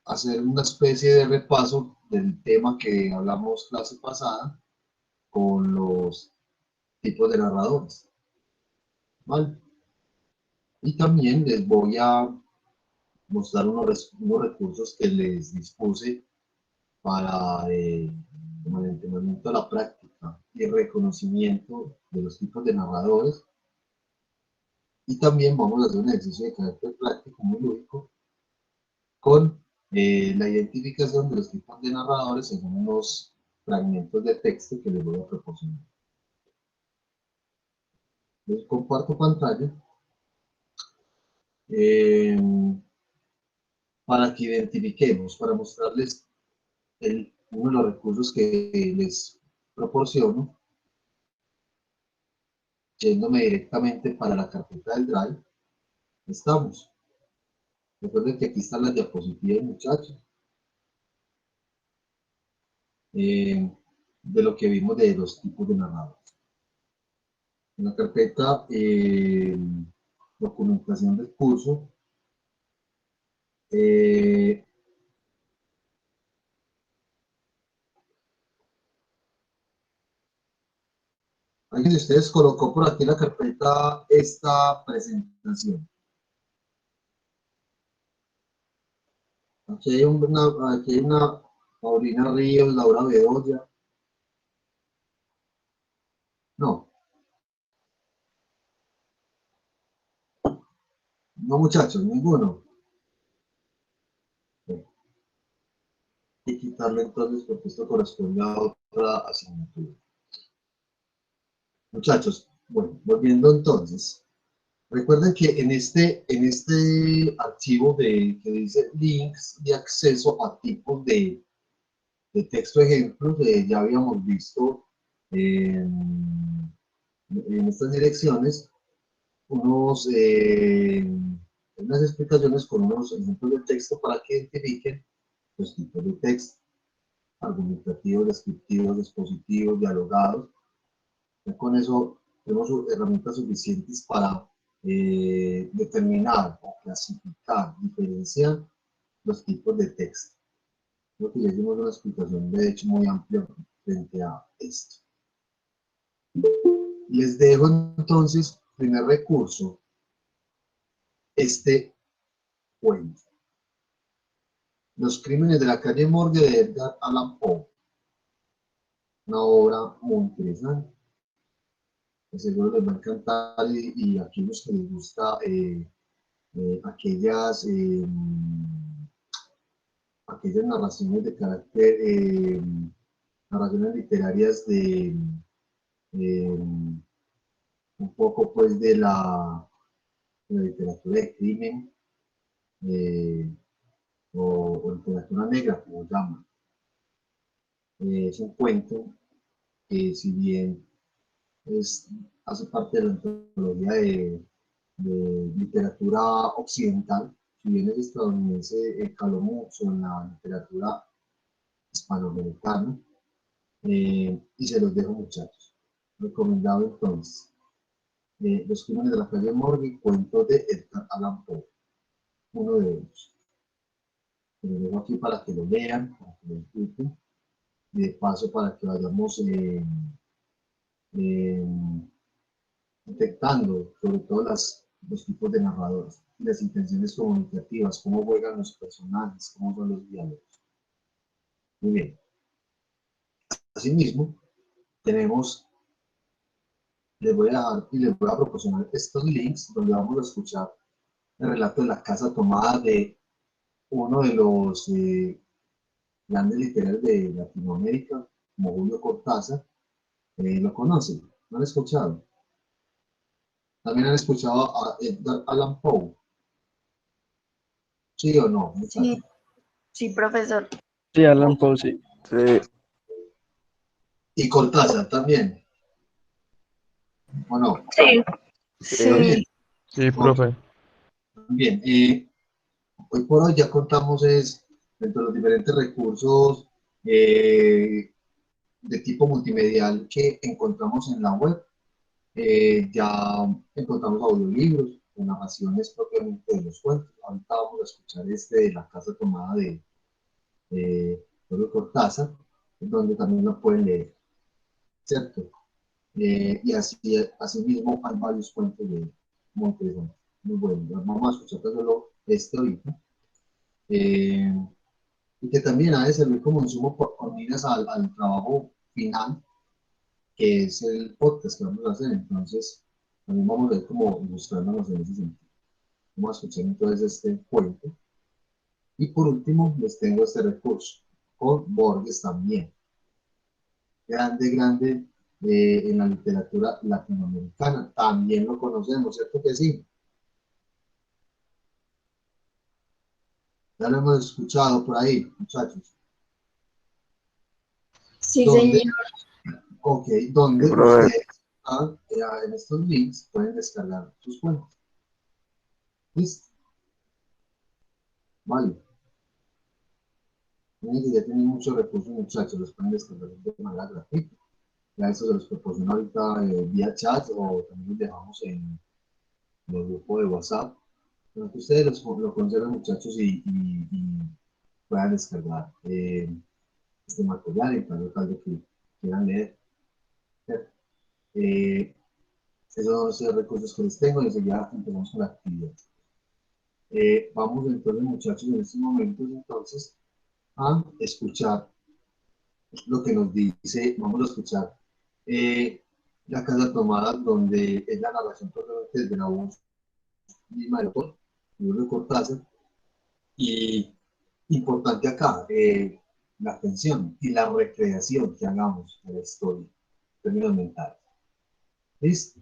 hacer una especie de repaso del tema que hablamos clase pasada con los tipos de narradores, ¿vale? Y también les voy a mostrar unos recursos que les dispuse para como el entrenamiento a la práctica y reconocimiento de los tipos de narradores. Y también vamos a hacer un ejercicio de carácter práctico muy lúdico con la identificación de los tipos de narradores en unos fragmentos de texto que les voy a proporcionar. Les comparto pantalla eh, para que identifiquemos, para mostrarles uno de los recursos que les proporciono, yéndome directamente para la carpeta del Drive. Estamos. Recuerden que aquí están las diapositivas, muchachos, de lo que vimos de los tipos de narradores. En la carpeta documentación del curso, alguien de ustedes colocó por aquí en la carpeta esta presentación. Aquí hay una Paulina Ríos, Laura Bedoya. No, no muchachos, ninguno. Hay que quitarle entonces porque esto corresponde a otra asignatura. Muchachos, bueno, volviendo entonces. Recuerden que en este archivo que dice links de acceso a tipos de texto ejemplos, ya habíamos visto en estas direcciones unas explicaciones con unos ejemplos de texto para que identifiquen los tipos de texto: argumentativos, descriptivos, expositivos, dialogados. Ya con eso tenemos herramientas suficientes para determinar o clasificar, diferenciar los tipos de texto. Creo que ya hicimos una explicación de hecho muy amplia frente a esto. Les dejo entonces, primer recurso, este cuento: Los crímenes de la calle Morgue, de Edgar Allan Poe. Una obra muy interesante, que seguro les va a encantar, y a aquellos que les gusta aquellas narraciones de carácter, narraciones literarias eh, un poco pues de la literatura de crimen, eh, o literatura negra, como llaman. Es un cuento que, si bien hace parte de la antología de literatura occidental, si bien es estadounidense, caló mucho en la literatura hispanoamericana, y se los dejo, muchachos. Recomendado entonces. Los crímenes de la calle Morgue, cuento de Edgar Allan Poe, uno de ellos. Lo dejo aquí para que lo lean, para que lo disfruten, y de paso para que vayamos eh, detectando sobre todo los tipos de narradores, las intenciones comunicativas, cómo juegan los personajes, cómo son los diálogos. Muy bien. Asimismo, tenemos, les voy a dejar y les voy a proporcionar estos links donde vamos a escuchar el relato de la casa tomada de uno de los grandes literarios de Latinoamérica, como Julio Cortázar. ¿Lo conocen? ¿Lo han escuchado? ¿También han escuchado a Edgar Allan Poe? ¿Sí o no, Sí, muchachos? sí, profesor. Sí, Allan Poe, sí. Sí. Y Cortázar también, ¿o no? Sí, También. sí. Sí, Ok, profe. bien. Hoy por hoy ya contamos dentro de los diferentes recursos de tipo multimedial que encontramos en la web. Ya encontramos audiolibros, narraciones propiamente de los cuentos. Ahorita vamos a escuchar de la casa tomada Julio Cortázar, donde también lo pueden leer, ¿cierto? Y así mismo hay varios cuentos de muy interesantes, muy buenos. Vamos a escuchar solo este ahorita. Y que también ha de servir como insumo con miras al trabajo final, que es el podcast que vamos a hacer. Entonces, también vamos a ver como ilustrándonos en ese sentido. Vamos a escuchar entonces este cuento. Y por último, les tengo este recurso, con Borges también. Grande, grande en la literatura latinoamericana. También lo conocemos, ¿cierto que sí? Ya lo hemos escuchado por ahí, muchachos. Sí, Donde, señor. ok, Sí, donde brother. ustedes en estos links pueden descargar sus cuentos. ¿Listo? Vale. Miren que ya tienen muchos recursos, muchachos, los pueden descargar de manera gratuita. Ya eso se los proporciono ahorita vía chat o también los dejamos en el grupo de WhatsApp. Pero que ustedes lo conserven, muchachos, y puedan descargar este material en caso tal de que quieran leer. Eh, esos son los recursos que les tengo y enseguida empezamos con la actividad. Vamos entonces, muchachos, en estos momentos entonces a escuchar lo que nos dice, vamos a escuchar La Casa Tomada, donde es la narración totalmente de la voz misma del autor, Julio Cortázar, y importante acá, la atención y la recreación que hagamos de la historia, en términos mentales. ¿Listo?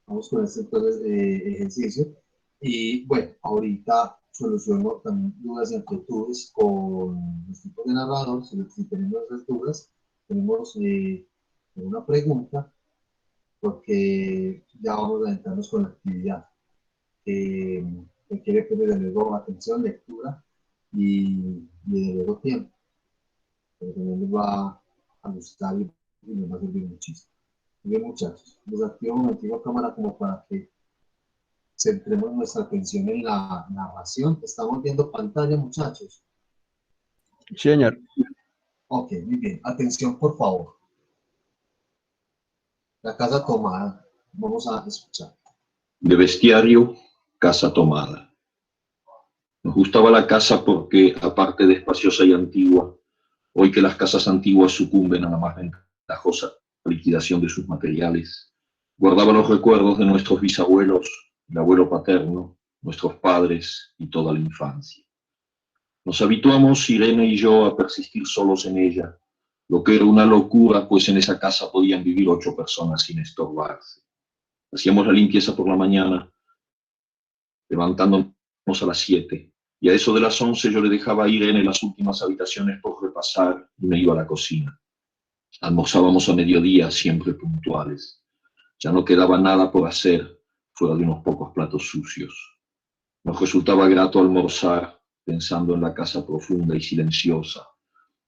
Vamos con este entonces, ejercicio. Y bueno, ahorita soluciono también dudas y inquietudes con los tipos de narrador. Si tenemos esas dudas, tenemos una pregunta, porque ya vamos a adentrarnos con la actividad. Requiere pues, desde luego atención, lectura y desde luego tiempo. Pero también les va a gustar y les va a servir muchísimo. Bien, muchachos, desactivo un momentito la cámara como para que centremos nuestra atención en la narración. Estamos viendo pantalla, muchachos. Sí, señor. Ok, muy bien. Atención, por favor. La casa tomada. Vamos a escuchar. De bestiario, casa tomada. Nos gustaba la casa porque, aparte de espaciosa y antigua, hoy que las casas antiguas sucumben a la más ventajosa liquidación de sus materiales, guardaba los recuerdos de nuestros bisabuelos, el abuelo paterno, nuestros padres y toda la infancia. Nos habituamos, Irene y yo, a persistir solos en ella, lo que era una locura, pues en esa casa podían vivir 8 personas sin estorbarse. Hacíamos la limpieza por la mañana, levantándonos a las 7, y a eso de las 11 yo le dejaba a Irene en las últimas habitaciones por repasar y me iba a la cocina. Almorzábamos a mediodía, siempre puntuales. Ya no quedaba nada por hacer, fuera de unos pocos platos sucios. Nos resultaba grato almorzar pensando en la casa profunda y silenciosa,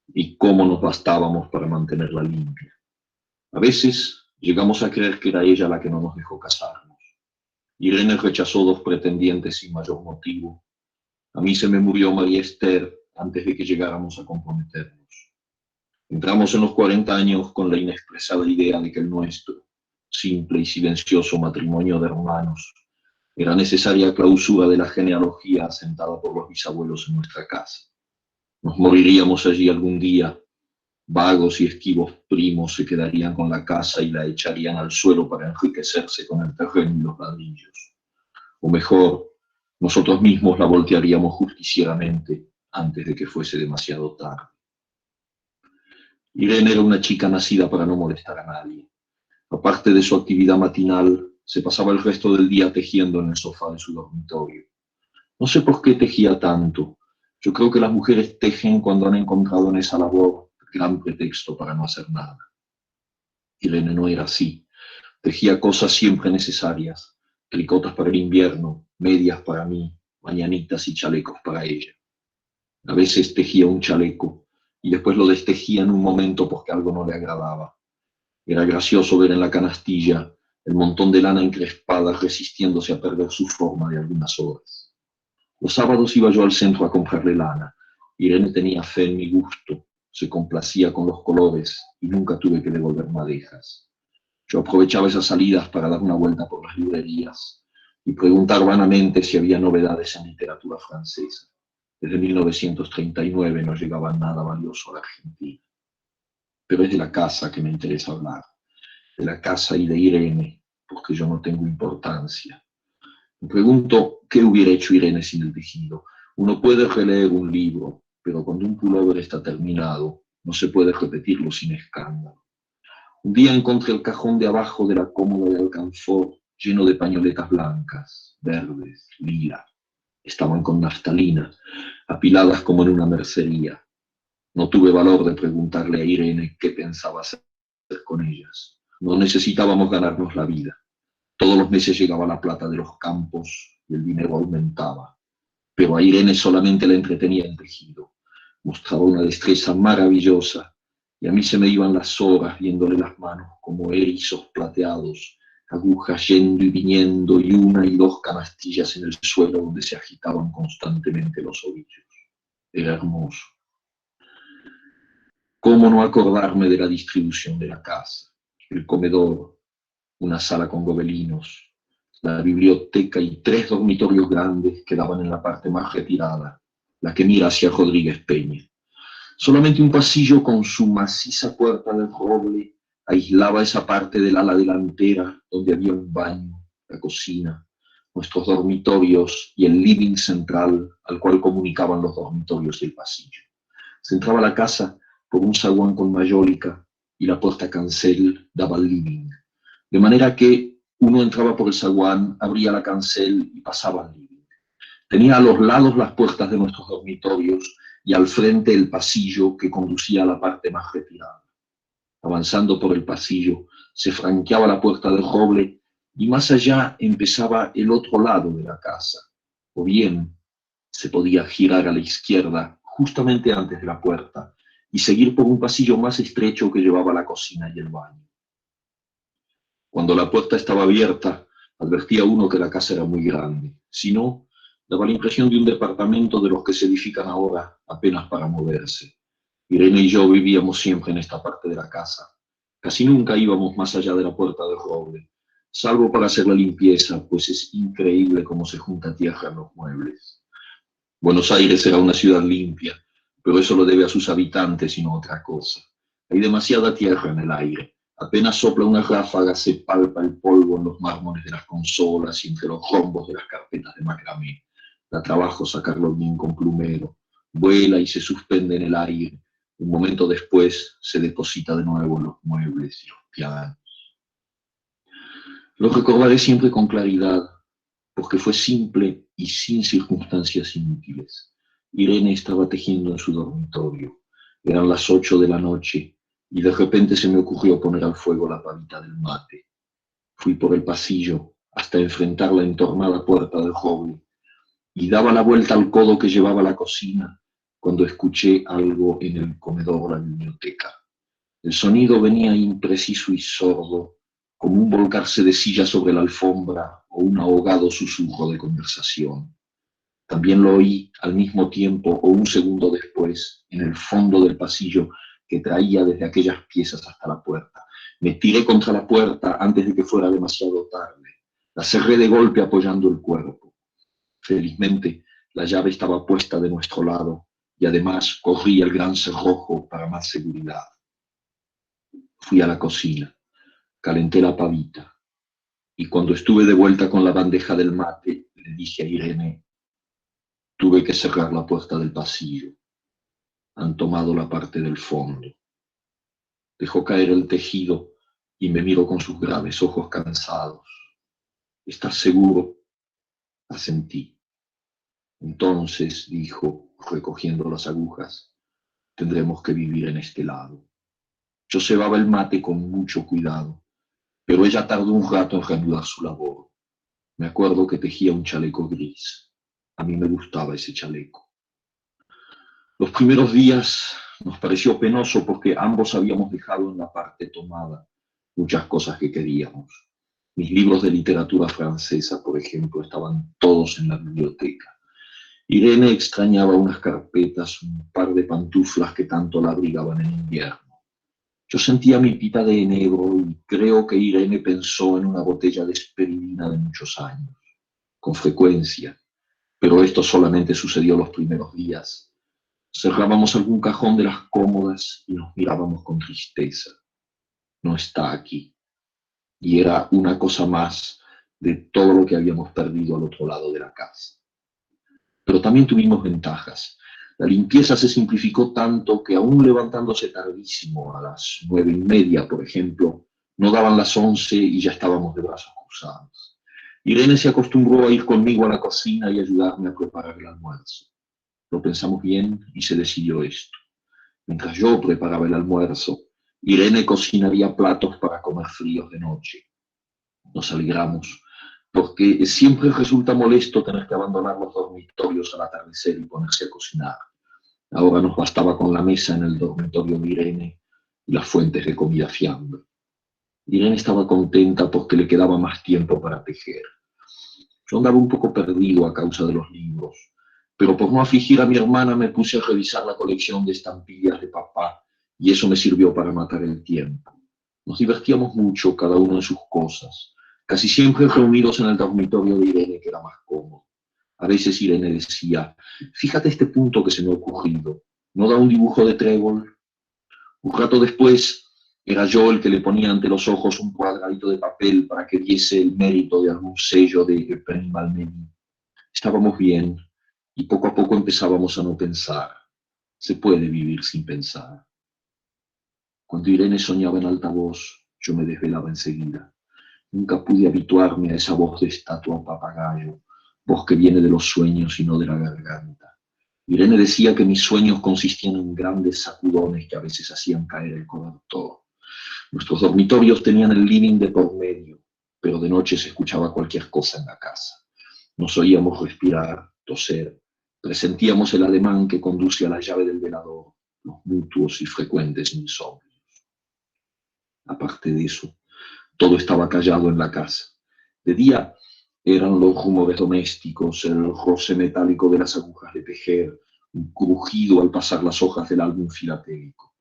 y cómo nos bastábamos para mantenerla limpia. A veces llegamos a creer que era ella la que no nos dejó casarnos. Irene rechazó 2 pretendientes sin mayor motivo. A mí se me murió María Esther antes de que llegáramos a comprometernos. Entramos en los 40 años con la inexpresada idea de que el nuestro, simple y silencioso matrimonio de hermanos, era necesaria clausura de la genealogía asentada por los bisabuelos en nuestra casa. Nos moriríamos allí algún día. Vagos y esquivos primos se quedarían con la casa y la echarían al suelo para enriquecerse con el terreno y los ladrillos. O mejor, nosotros mismos la voltearíamos justicieramente antes de que fuese demasiado tarde. Irene era una chica nacida para no molestar a nadie. Aparte de su actividad matinal, se pasaba el resto del día tejiendo en el sofá de su dormitorio. No sé por qué tejía tanto. Yo creo que las mujeres tejen cuando han encontrado en esa labor gran pretexto para no hacer nada. Irene no era así. Tejía cosas siempre necesarias, tricotas para el invierno, medias para mí, mañanitas y chalecos para ella. A veces tejía un chaleco y después lo destejía en un momento porque algo no le agradaba. Era gracioso ver en la canastilla el montón de lana encrespada resistiéndose a perder su forma de algunas horas. Los sábados iba yo al centro a comprarle lana Irene tenía fe en mi gusto, se complacía con los colores y nunca tuve que devolver madejas. Yo aprovechaba esas salidas para dar una vuelta por las librerías y preguntar vanamente si había novedades en literatura francesa. Desde 1939 no llegaba nada valioso a la Argentina. Pero es de la casa que me interesa hablar, de la casa y de Irene, porque yo no tengo importancia. Me pregunto qué hubiera hecho Irene sin el tejido. Uno puede releer un libro, pero cuando un pullover está terminado, no se puede repetirlo sin escándalo. Un día encontré el cajón de abajo de la cómoda de alcanfor lleno de pañoletas blancas, verdes, lila. Estaban con naftalina, apiladas como en una mercería. No tuve valor de preguntarle a Irene qué pensaba hacer con ellas. No necesitábamos ganarnos la vida. Todos los meses llegaba la plata de los campos y el dinero aumentaba. Pero a Irene solamente le entretenía el tejido. Mostraba una destreza maravillosa y a mí se me iban las horas viéndole las manos como erizos plateados, agujas yendo y viniendo y una y dos canastillas en el suelo donde se agitaban constantemente los ovillos. Era hermoso. ¿Cómo no acordarme de la distribución de la casa? El comedor, una sala con gobelinos, la biblioteca y 3 dormitorios grandes que daban en la parte más retirada, la que mira hacia Rodríguez Peña. Solamente un pasillo con su maciza puerta de roble aislaba esa parte del ala delantera donde había un baño, la cocina, nuestros dormitorios y el living central al cual comunicaban los dormitorios y el pasillo. Se entraba a la casa por un zaguán con mayólica y la puerta cancel daba al living. De manera que uno entraba por el zaguán, abría la cancel y pasaba al living. Tenía a los lados las puertas de nuestros dormitorios y al frente el pasillo que conducía a la parte más retirada. Avanzando por el pasillo, se franqueaba la puerta de roble y más allá empezaba el otro lado de la casa. O bien se podía girar a la izquierda justamente antes de la puerta y seguir por un pasillo más estrecho que llevaba a la cocina y el baño. Cuando la puerta estaba abierta, advertía uno que la casa era muy grande. Si no, daba la impresión de un departamento de los que se edifican ahora apenas para moverse. Irene y yo vivíamos siempre en esta parte de la casa. Casi nunca íbamos más allá de la puerta de roble, salvo para hacer la limpieza, pues es increíble cómo se junta tierra en los muebles. Buenos Aires era una ciudad limpia, pero eso lo debe a sus habitantes y no a otra cosa. Hay demasiada tierra en el aire. Apenas sopla una ráfaga, se palpa el polvo en los mármoles de las consolas y entre los rombos de las carpetas de macramé. Da trabajo sacarlo bien con plumero. Vuela y se suspende en el aire. Un momento después se deposita de nuevo en los muebles y los pianos. Lo recordaré siempre con claridad, porque fue simple y sin circunstancias inútiles. Irene estaba tejiendo en su dormitorio. Eran las 8 de la noche y de repente se me ocurrió poner al fuego la pavita del mate. Fui por el pasillo hasta enfrentar la entornada puerta de roble y daba la vuelta al codo que llevaba a la cocina cuando escuché algo en el comedor o la biblioteca. El sonido venía impreciso y sordo, como un volcarse de silla sobre la alfombra o un ahogado susurro de conversación. También lo oí al mismo tiempo o un segundo después en el fondo del pasillo que traía desde aquellas piezas hasta la puerta. Me tiré contra la puerta antes de que fuera demasiado tarde. La cerré de golpe apoyando el cuerpo. Felizmente, la llave estaba puesta de nuestro lado y además corrí el gran cerrojo para más seguridad. Fui a la cocina, calenté la pavita y cuando estuve de vuelta con la bandeja del mate, le dije a Irene, tuve que cerrar la puerta del pasillo. Han tomado la parte del fondo. Dejó caer el tejido y me miró con sus graves ojos cansados. ¿Estás seguro? Asentí. Entonces, dijo, recogiendo las agujas, tendremos que vivir en este lado. Yo cebaba el mate con mucho cuidado, pero ella tardó un rato en reanudar su labor. Me acuerdo que tejía un chaleco gris. A mí me gustaba ese chaleco. Los primeros días nos pareció penoso porque ambos habíamos dejado en la parte tomada muchas cosas que queríamos. Mis libros de literatura francesa, por ejemplo, estaban todos en la biblioteca. Irene extrañaba unas carpetas, un par de pantuflas que tanto la abrigaban en invierno. Yo sentía mi pita de enero y creo que Irene pensó en una botella de esperidina de muchos años, con frecuencia, pero esto solamente sucedió los primeros días. Cerrábamos algún cajón de las cómodas y nos mirábamos con tristeza. No está aquí. Y era una cosa más de todo lo que habíamos perdido al otro lado de la casa. Pero también tuvimos ventajas. La limpieza se simplificó tanto que aún levantándose tardísimo, a las 9:30, por ejemplo, no daban las 11 y ya estábamos de brazos cruzados. Irene se acostumbró a ir conmigo a la cocina y ayudarme a preparar el almuerzo. Lo pensamos bien y se decidió esto. Mientras yo preparaba el almuerzo, Irene cocinaría platos para comer fríos de noche. Nos alegramos, porque siempre resulta molesto tener que abandonar los dormitorios al atardecer y ponerse a cocinar. Ahora nos bastaba con la mesa en el dormitorio de Irene y las fuentes de comida fiambre. Irene estaba contenta porque le quedaba más tiempo para tejer. Yo andaba un poco perdido a causa de los libros, pero por no afligir a mi hermana me puse a revisar la colección de estampillas de papá y eso me sirvió para matar el tiempo. Nos divertíamos mucho, cada uno en sus cosas, casi siempre reunidos en el dormitorio de Irene, que era más cómodo. A veces Irene decía, fíjate este punto que se me ha ocurrido, ¿no da un dibujo de trébol? Un rato después era yo el que le ponía ante los ojos un cuadradito de papel para que diese el mérito de algún sello de Penny Malmedy. Estábamos bien y poco a poco empezábamos a no pensar. Se puede vivir sin pensar. Cuando Irene soñaba en alta voz, yo me desvelaba enseguida. Nunca pude habituarme a esa voz de estatua papagayo, voz que viene de los sueños y no de la garganta. Irene decía que mis sueños consistían en grandes sacudones que a veces hacían caer el cobertor. Nuestros dormitorios tenían el living de por medio, pero de noche se escuchaba cualquier cosa en la casa. Nos oíamos respirar, toser, presentíamos el ademán que conduce a la llave del velador, los mutuos y frecuentes insomnios. Aparte de eso, todo estaba callado en la casa. De día eran los rumores domésticos, el roce metálico de las agujas de tejer, un crujido al pasar las hojas del álbum filatélico.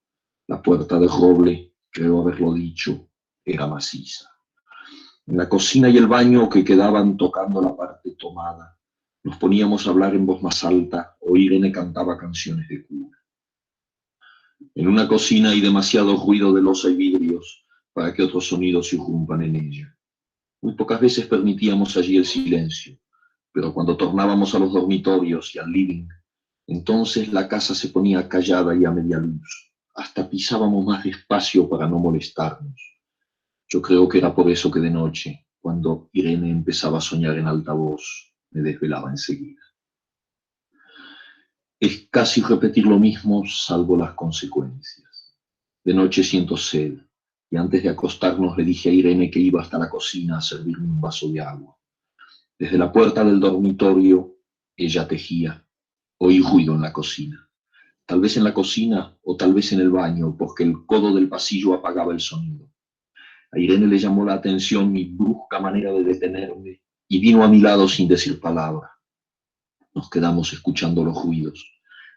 La puerta de roble, creo haberlo dicho, era maciza. En la cocina y el baño, que quedaban tocando la parte tomada, nos poníamos a hablar en voz más alta o Irene cantaba canciones de cuna. En una cocina hay demasiado ruido de loza y vidrios para que otros sonidos irrumpan en ella. Muy pocas veces permitíamos allí el silencio, pero cuando tornábamos a los dormitorios y al living, entonces la casa se ponía callada y a media luz. Hasta pisábamos más despacio para no molestarnos. Yo creo que era por eso que de noche, cuando Irene empezaba a soñar en alta voz, me desvelaba enseguida. Es casi repetir lo mismo, salvo las consecuencias. De noche siento sed, y antes de acostarnos le dije a Irene que iba hasta la cocina a servirme un vaso de agua. Desde la puerta del dormitorio, ella tejía. Oí ruido en la cocina. Tal vez en la cocina o tal vez en el baño, porque el codo del pasillo apagaba el sonido. A Irene le llamó la atención mi brusca manera de detenerme y vino a mi lado sin decir palabra. Nos quedamos escuchando los ruidos,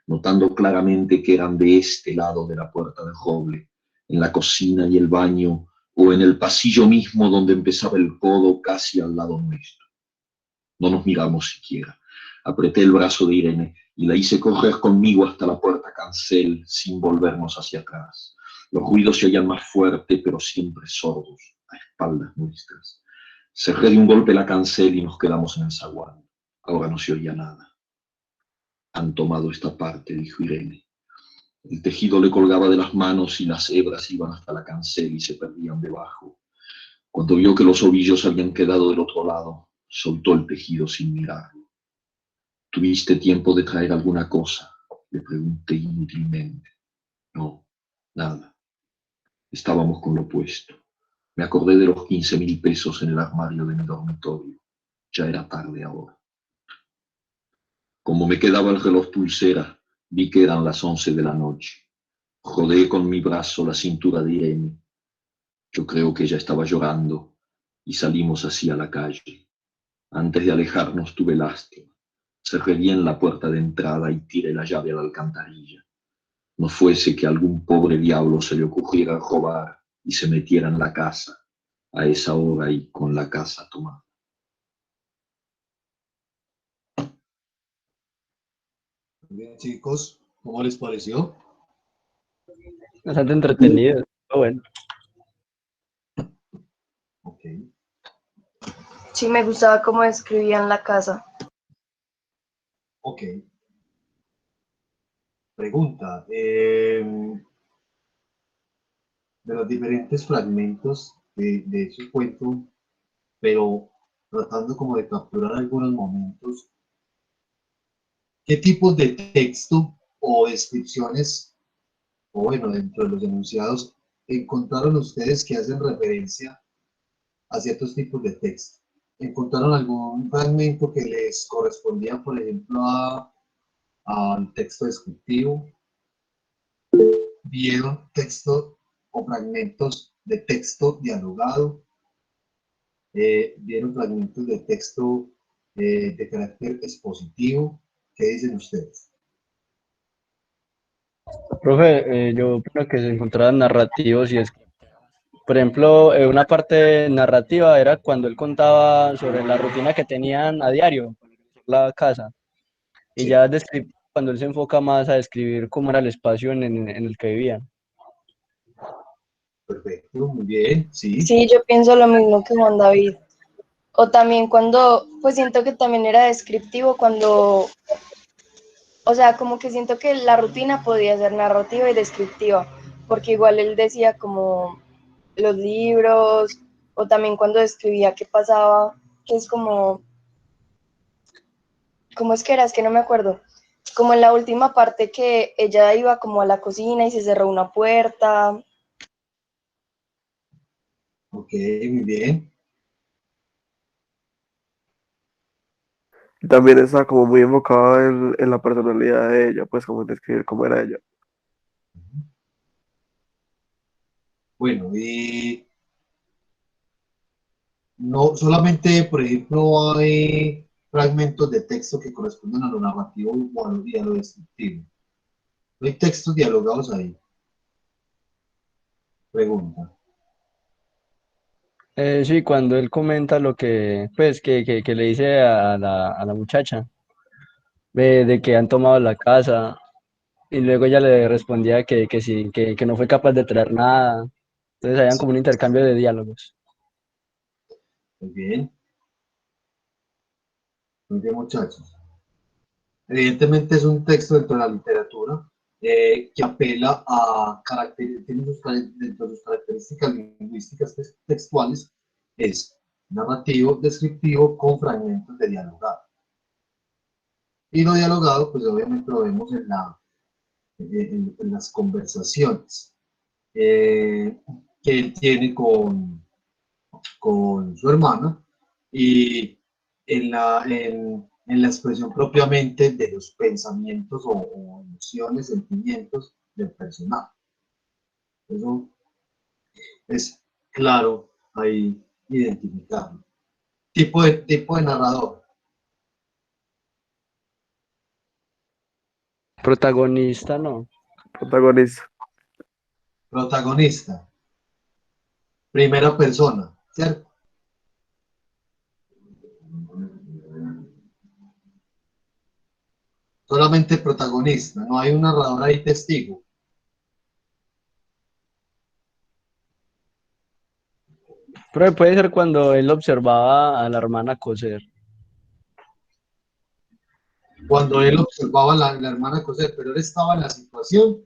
notando claramente que eran de este lado de la puerta de roble, en la cocina y el baño, o en el pasillo mismo donde empezaba el codo casi al lado nuestro. No nos miramos siquiera. Apreté el brazo de Irene y la hice correr conmigo hasta la puerta cancel sin volvernos hacia atrás. Los ruidos se oían más fuerte, pero siempre sordos, a espaldas nuestras. Cerré de un golpe la cancel y nos quedamos en el zaguán. Ahora no se oía nada. Han tomado esta parte, dijo Irene. El tejido le colgaba de las manos y las hebras iban hasta la cancel y se perdían debajo. Cuando vio que los ovillos habían quedado del otro lado, soltó el tejido sin mirarlo. ¿Tuviste tiempo de traer alguna cosa?, le pregunté inútilmente. No, nada. Estábamos con lo puesto. Me acordé de los 15.000 pesos en el armario de mi dormitorio. Ya era tarde ahora. Como me quedaba el reloj pulsera, vi que eran las 11 de la noche. Rodeé con mi brazo la cintura de Irene. Yo creo que ella estaba llorando y salimos así a la calle. Antes de alejarnos tuve lástima. cerré bien la puerta de entrada y tiré la llave a la alcantarilla. No fuese que algún pobre diablo se le ocurriera robar y se metiera en la casa a esa hora y con la casa tomada. Bien, chicos, ¿cómo les pareció? Bastante entretenido. Pero bueno, Ok, Sí, me gustaba cómo describían la casa. ok. Pregunta, de los diferentes fragmentos de su cuento, pero tratando como de capturar algunos momentos, ¿qué tipos de texto o descripciones, o bueno, dentro de los enunciados, encontraron ustedes que hacen referencia a ciertos tipos de texto? ¿Encontraron algún fragmento que les correspondía, por ejemplo, al texto descriptivo? ¿Vieron texto o fragmentos de texto dialogado? ¿Vieron fragmentos de texto de carácter expositivo? ¿Qué dicen ustedes? profe, yo creo que se encontraban narrativos y es, por ejemplo, una parte narrativa era cuando él contaba sobre la rutina que tenían a diario, la casa, y Sí, ya cuando él se enfoca más a describir cómo era el espacio en el que vivían. perfecto, muy bien, sí, Sí, yo pienso lo mismo que Juan David. O también cuando, pues siento que también era descriptivo cuando, o sea, como que siento que la rutina podía ser narrativa y descriptiva, porque igual él decía como los libros, o también cuando describía qué pasaba, que es como, ¿cómo es que era? Es que no me acuerdo. Como en la última parte que ella iba como a la cocina y se cerró una puerta. ok, muy bien. Y también está como muy enfocado en la personalidad de ella, pues como en describir cómo era ella. Bueno, y no solamente, por ejemplo, hay fragmentos de texto que corresponden a lo narrativo y a lo descriptivo. ¿No hay textos dialogados ahí? Pregunta. Sí, cuando él comenta lo que, pues, que le dice a la muchacha, de que han tomado la casa, y luego ella le respondía que sí, que no fue capaz de traer nada. Entonces habían Sí, como un intercambio de diálogos. muy bien, muy bien, muchachos. Evidentemente es un texto dentro de la literatura que apela a características, dentro de sus características lingüísticas textuales, es narrativo, descriptivo, con fragmentos de dialogado. Y lo dialogado, pues obviamente lo vemos en las conversaciones que él tiene con su hermana y en la expresión propiamente de los pensamientos o emociones, sentimientos del personaje. Eso es claro ahí identificarlo. Tipo de narrador. Protagonista, no. Protagonista. Protagonista. Primera persona, ¿cierto? Solamente protagonista, no hay un narrador ahí testigo. Pero puede ser cuando él observaba a la hermana coser. Cuando él observaba a la hermana coser, pero él estaba en la situación,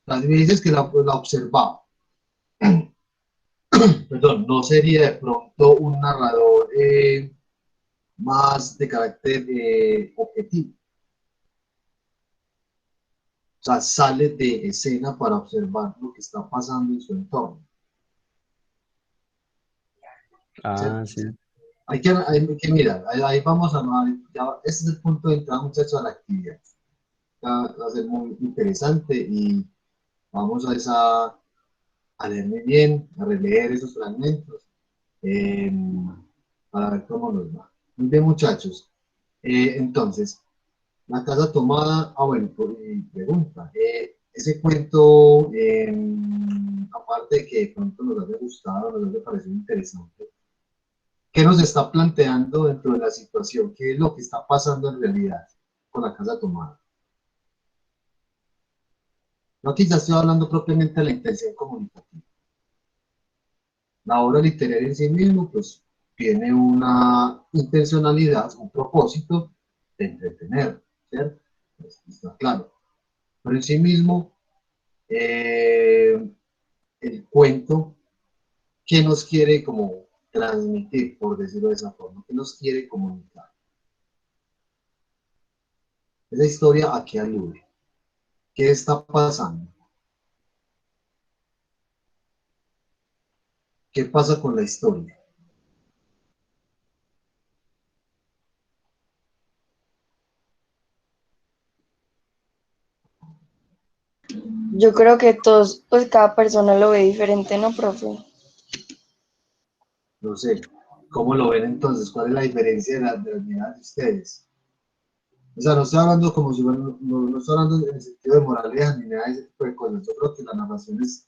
las dices que la observaba. Perdón, no sería de pronto un narrador más de carácter objetivo. O sea, sale de escena para observar lo que está pasando en su entorno. Ah, ¿Cierto? sí. Hay que mirar, ahí vamos ya, ese es el punto de entrada, muchachos, a la actividad. Va a ser muy interesante y vamos a leer muy bien, a releer esos fragmentos eh, para ver cómo nos va. Muy bien, muchachos. Entonces, La casa tomada, bueno, pregunta, ese cuento, aparte de que de pronto nos haya gustado, nos haya parecido interesante, ¿qué nos está planteando dentro de la situación? ¿Qué es lo que está pasando en realidad con la casa tomada? No, aquí ya estoy hablando propiamente de la intención comunicativa. La obra literaria en sí mismo, pues, tiene una intencionalidad, un propósito de entretener, ¿cierto? Pues, está claro. Pero en sí mismo, el cuento, ¿qué nos quiere como transmitir, por decirlo de esa forma? ¿Qué nos quiere comunicar? Esa historia a qué alude, qué está pasando, qué pasa con la historia. Yo creo que todos, pues cada persona lo ve diferente, ¿no, profe? No sé, ¿cómo lo ven entonces? ¿Cuál es la diferencia de las miradas de ustedes? O sea, no estoy hablando como si no estoy hablando en el sentido de moraleja ni nada de ese tipo de cosas. Yo creo que la narración es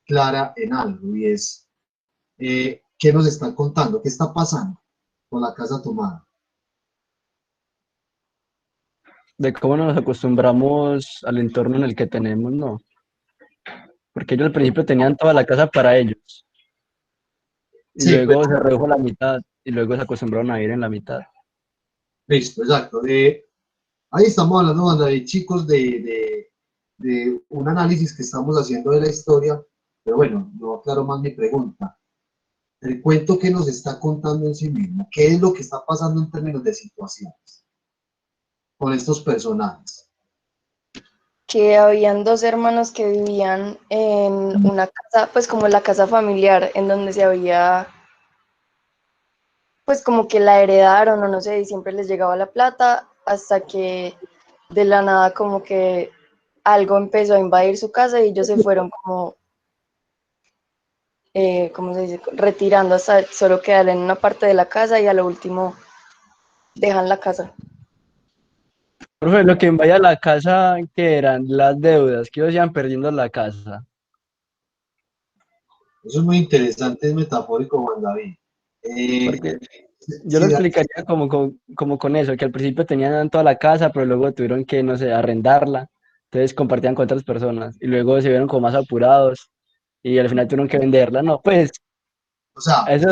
clara en algo y es qué nos están contando, qué está pasando con la casa tomada. De cómo nos acostumbramos al entorno en el que tenemos, ¿no? Porque ellos al principio tenían toda la casa para ellos y Sí, pues luego se redujo a la mitad y luego se acostumbraron a vivir en la mitad. listo, exacto. Ahí estamos hablando, Wanda, de chicos, de un análisis que estamos haciendo de la historia, pero bueno, yo aclaro más mi pregunta. El cuento que nos está contando en sí mismo, ¿qué es lo que está pasando en términos de situaciones con estos personajes? Que habían dos hermanos que vivían en una casa, pues como la casa familiar, en donde se había, pues como que la heredaron o no sé, y siempre les llegaba la plata, hasta que de la nada como que algo empezó a invadir su casa y ellos se fueron como, ¿cómo se dice? Retirando hasta solo quedar en una parte de la casa y a lo último dejan la casa. Profe, lo que vaya a la casa, que eran las deudas, que ellos iban perdiendo la casa. Eso es muy interesante, es metafórico, Juan David. Eh, Porque yo lo sí, explicaría como con eso, que al principio tenían toda la casa, pero luego tuvieron que, no sé, arrendarla. Entonces compartían con otras personas y luego se vieron como más apurados y al final tuvieron que venderla. No, pues o sea, eso,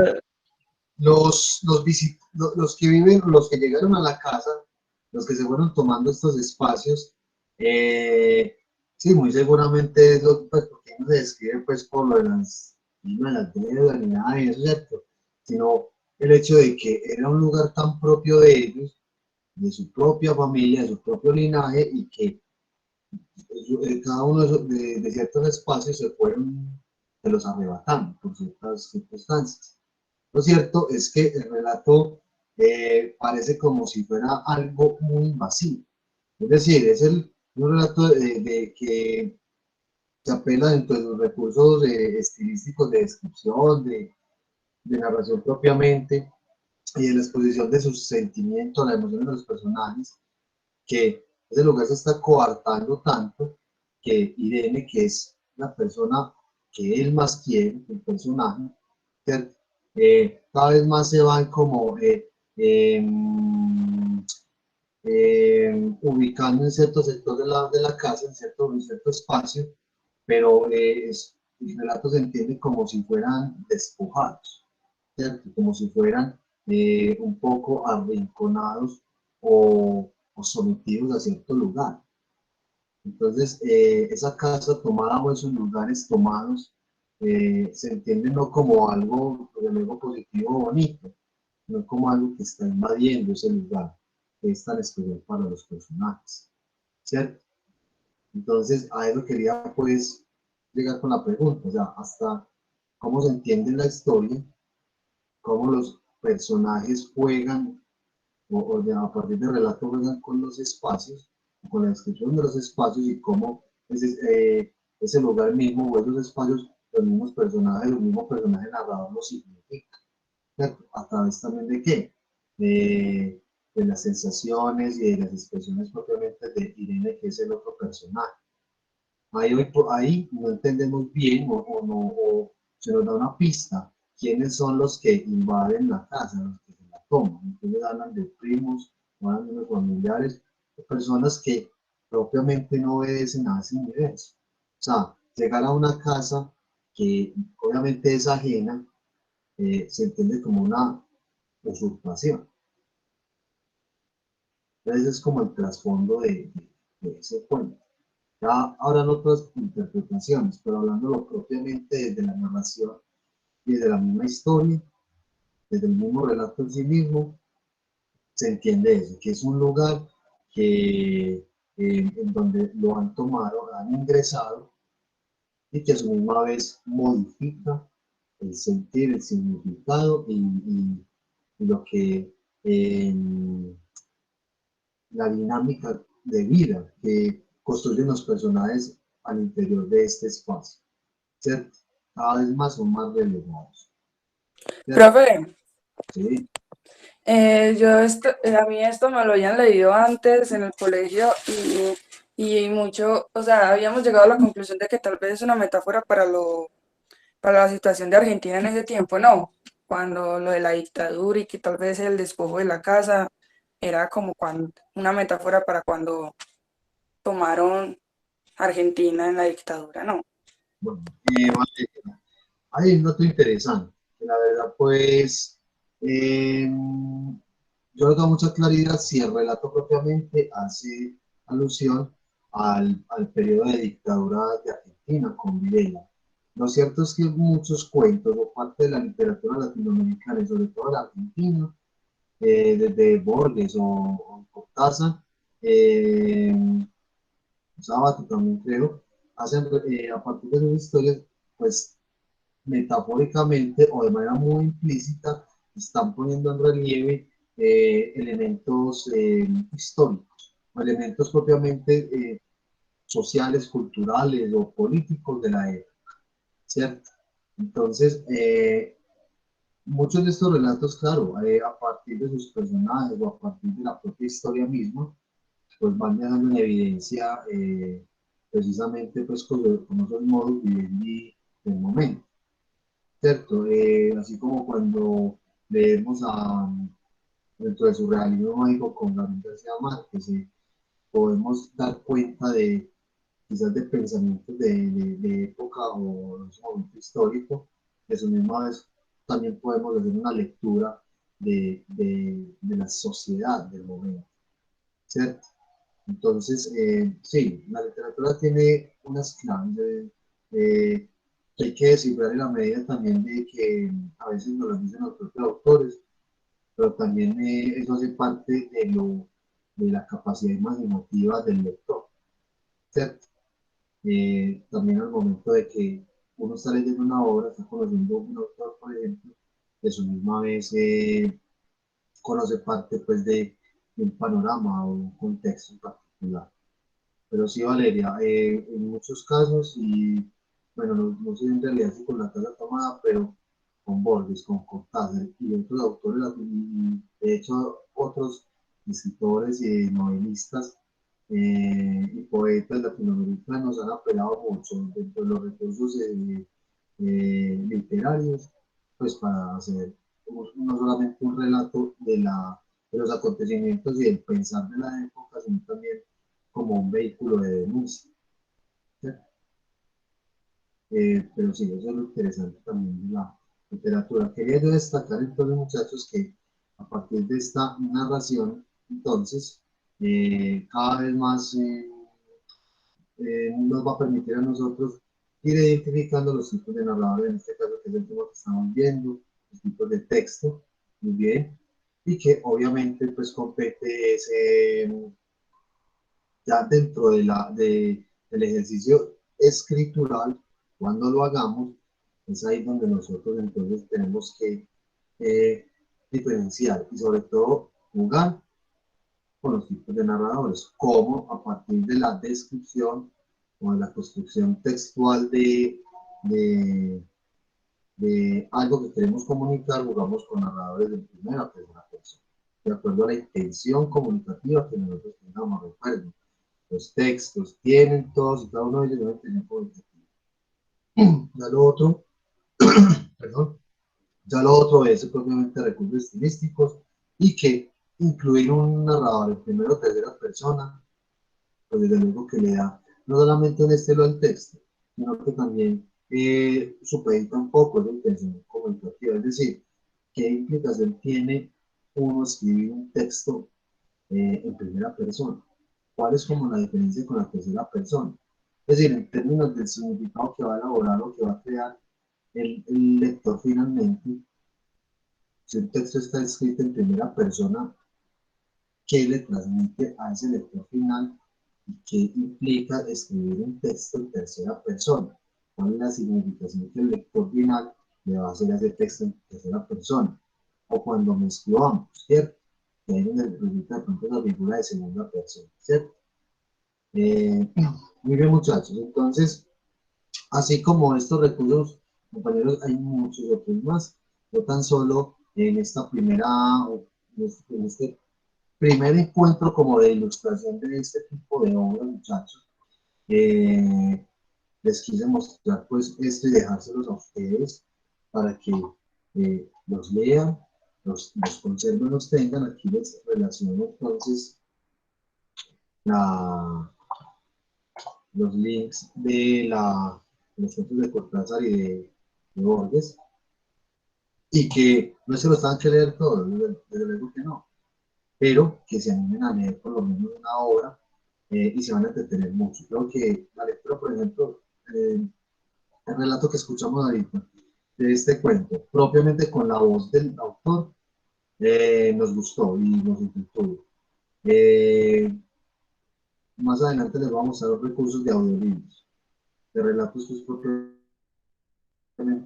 los que viven, los que llegaron a la casa, los que se fueron tomando estos espacios, sí, muy seguramente es lo pues, porque no se describe pues por lo de no de las deudas ni nada de eso, ¿cierto? Sino el hecho de que era un lugar tan propio de ellos, de su propia familia, de su propio linaje, y que cada uno de ciertos espacios se fueron, se los arrebatando por ciertas circunstancias. Lo cierto es que el relato parece como si fuera algo muy invasivo. Es decir, un relato que se apela dentro de los recursos estilísticos de descripción, de narración propiamente, y de la exposición de sus sentimientos, las emociones de los personajes, que ese lugar se está coartando tanto que Irene, que es la persona que él más quiere, el personaje, cada vez más se van como eh, ubicando en cierto sector de la casa, en cierto espacio, pero el relato se entiende como si fueran despojados, ¿cierto? Como si fueran un poco arrinconados o sometidos a cierto lugar. Entonces, esa casa tomada o esos lugares tomados se entiende no como algo, pues, algo positivo o bonito, no como algo que está invadiendo ese lugar que es tan especial para los personajes, ¿cierto? Entonces, a eso quería pues llegar con la pregunta, o sea, hasta cómo se entiende la historia, cómo los personajes juegan a partir del relato juegan con los espacios, con la descripción de los espacios y cómo ese lugar mismo o esos espacios, los mismos personajes narradores los significan, ¿cierto? A través también de qué? de las sensaciones y de las expresiones propiamente de Irene, que es el otro personaje. Ahí no entendemos bien o se nos da una pista quiénes son los que invaden la casa, los que se la toman. Entonces hablan de primos, hablan de los familiares, de personas que propiamente no obedecen a ese universo. O sea, llegar a una casa que obviamente es ajena, se entiende como una usurpación. Entonces es como el trasfondo de ese cuento. Ya habrán otras interpretaciones, pero hablándolo propiamente desde la narración y de la misma historia, desde el mismo relato en sí mismo, se entiende eso, que es un lugar en donde lo han tomado, han ingresado y que a su misma vez modifica el sentir, el significado y lo que eh, la dinámica de vida que construyen los personajes al interior de este espacio, ¿cierto? Cada vez más son más relevados. ¿Cierto? Profe, Sí, a mí esto me lo habían leído antes en el colegio y mucho, o sea, habíamos llegado a la conclusión de que tal vez es una metáfora para la situación de Argentina en ese tiempo, ¿no? Cuando lo de la dictadura y que tal vez el despojo de la casa era como una metáfora para cuando tomaron Argentina en la dictadura, ¿no? bueno, vale. Hay un dato interesante, que la verdad, pues, yo no tengo mucha claridad si el relato propiamente hace alusión al periodo de dictadura de Argentina con Videla. Lo cierto es que muchos cuentos o parte de la literatura latinoamericana, y sobre todo la argentina, desde Borges o Cortázar, eh, Sábato también creo, hacen a partir de sus historias, pues metafóricamente o de manera muy implícita, están poniendo en relieve elementos históricos, o elementos propiamente sociales, culturales o políticos de la época, ¿cierto? Entonces, muchos de estos relatos, claro, a partir de sus personajes o a partir de la propia historia misma, pues van dejando en evidencia precisamente pues con esos modos vivendi del momento. ¿Cierto? Así como cuando leemos dentro de su realismo mágico con Gabriel García Márquez, podemos dar cuenta de quizás de pensamientos de época o de ese momento histórico, de su misma vez también podemos hacer una lectura de la sociedad del momento, ¿cierto? Entonces, sí, la literatura tiene unas claves que hay que descifrar en la medida también de que a veces nos lo dicen los propios autores, pero también eso hace parte de la capacidad imaginativa del lector, ¿cierto? También al momento de que uno está leyendo una obra, está conociendo un autor, por ejemplo, de su misma vez conoce parte pues de un panorama o un contexto en particular. Pero sí, Valeria, en muchos casos, y bueno, no sé en realidad si con la casa tomada, pero con Borges, con Cortázar y otros autores, y de hecho otros escritores y novelistas y poetas latinoamericanos han apelado mucho dentro de los recursos literarios, pues para hacer no solamente un relato de los acontecimientos y del pensar de la época, sino también como un vehículo de denuncia. ¿Cierto? Pero sí, eso es lo interesante también de la literatura. Quería yo destacar entonces, muchachos, que a partir de esta narración, entonces, cada vez más nos va a permitir a nosotros ir identificando los tipos de narradores, en este caso que es el tema que estamos viendo, los tipos de texto, muy bien, y que obviamente pues compete ese, ya dentro del ejercicio escritural, cuando lo hagamos, es ahí donde nosotros entonces tenemos que eh, diferenciar y sobre todo jugar con los tipos de narradores, como a partir de la descripción o de la construcción textual de, de algo que queremos comunicar, jugamos con narradores de primera o tercera persona. de acuerdo a la intención comunicativa que nosotros tengamos. Recuerden, los textos tienen todos y cada uno de ellos una intención comunicativa. Ya lo otro, perdón, ya lo otro es propiamente recursos estilísticos y que incluir un narrador en primera o tercera persona, pues desde luego que le da no solamente un estilo al texto, sino que también supedita un poco la intención comunicativa, es decir, qué implicación tiene uno escribir un texto en primera persona, cuál es como la diferencia con la tercera persona, es decir, en términos del significado que va a elaborar o que va a crear el lector finalmente. Si un texto está escrito en primera persona, ¿qué le transmite a ese lector final? ¿Y qué implica escribir un texto en tercera persona? ¿Cuál es la significación que el lector final le va a hacer a ese texto en tercera persona? O cuando me escribamos, ¿cierto? Que ahí donde resulta de pronto la figura de segunda persona, ¿cierto? Muy bien, muchachos. Entonces, así como estos recursos, compañeros, hay muchos otros más. Yo tan solo en esta primera, en este primer encuentro como de ilustración de este tipo de obras, muchachos, les quise mostrar pues esto y dejárselos a ustedes para que los lean, los conserven, los tengan. Aquí les relaciono entonces los links de los cuentos de Cortázar y de Borges, y que no se los tengan que leer todos, desde luego que no, pero que se animen a leer por lo menos una obra y se van a entretener mucho. Creo que la lectura, por ejemplo, el relato que escuchamos ahorita de este cuento, propiamente con la voz del autor, nos gustó y nos entretuvo. Más adelante les vamos a mostrar los recursos de audiolibros, de relatos pues, propiamente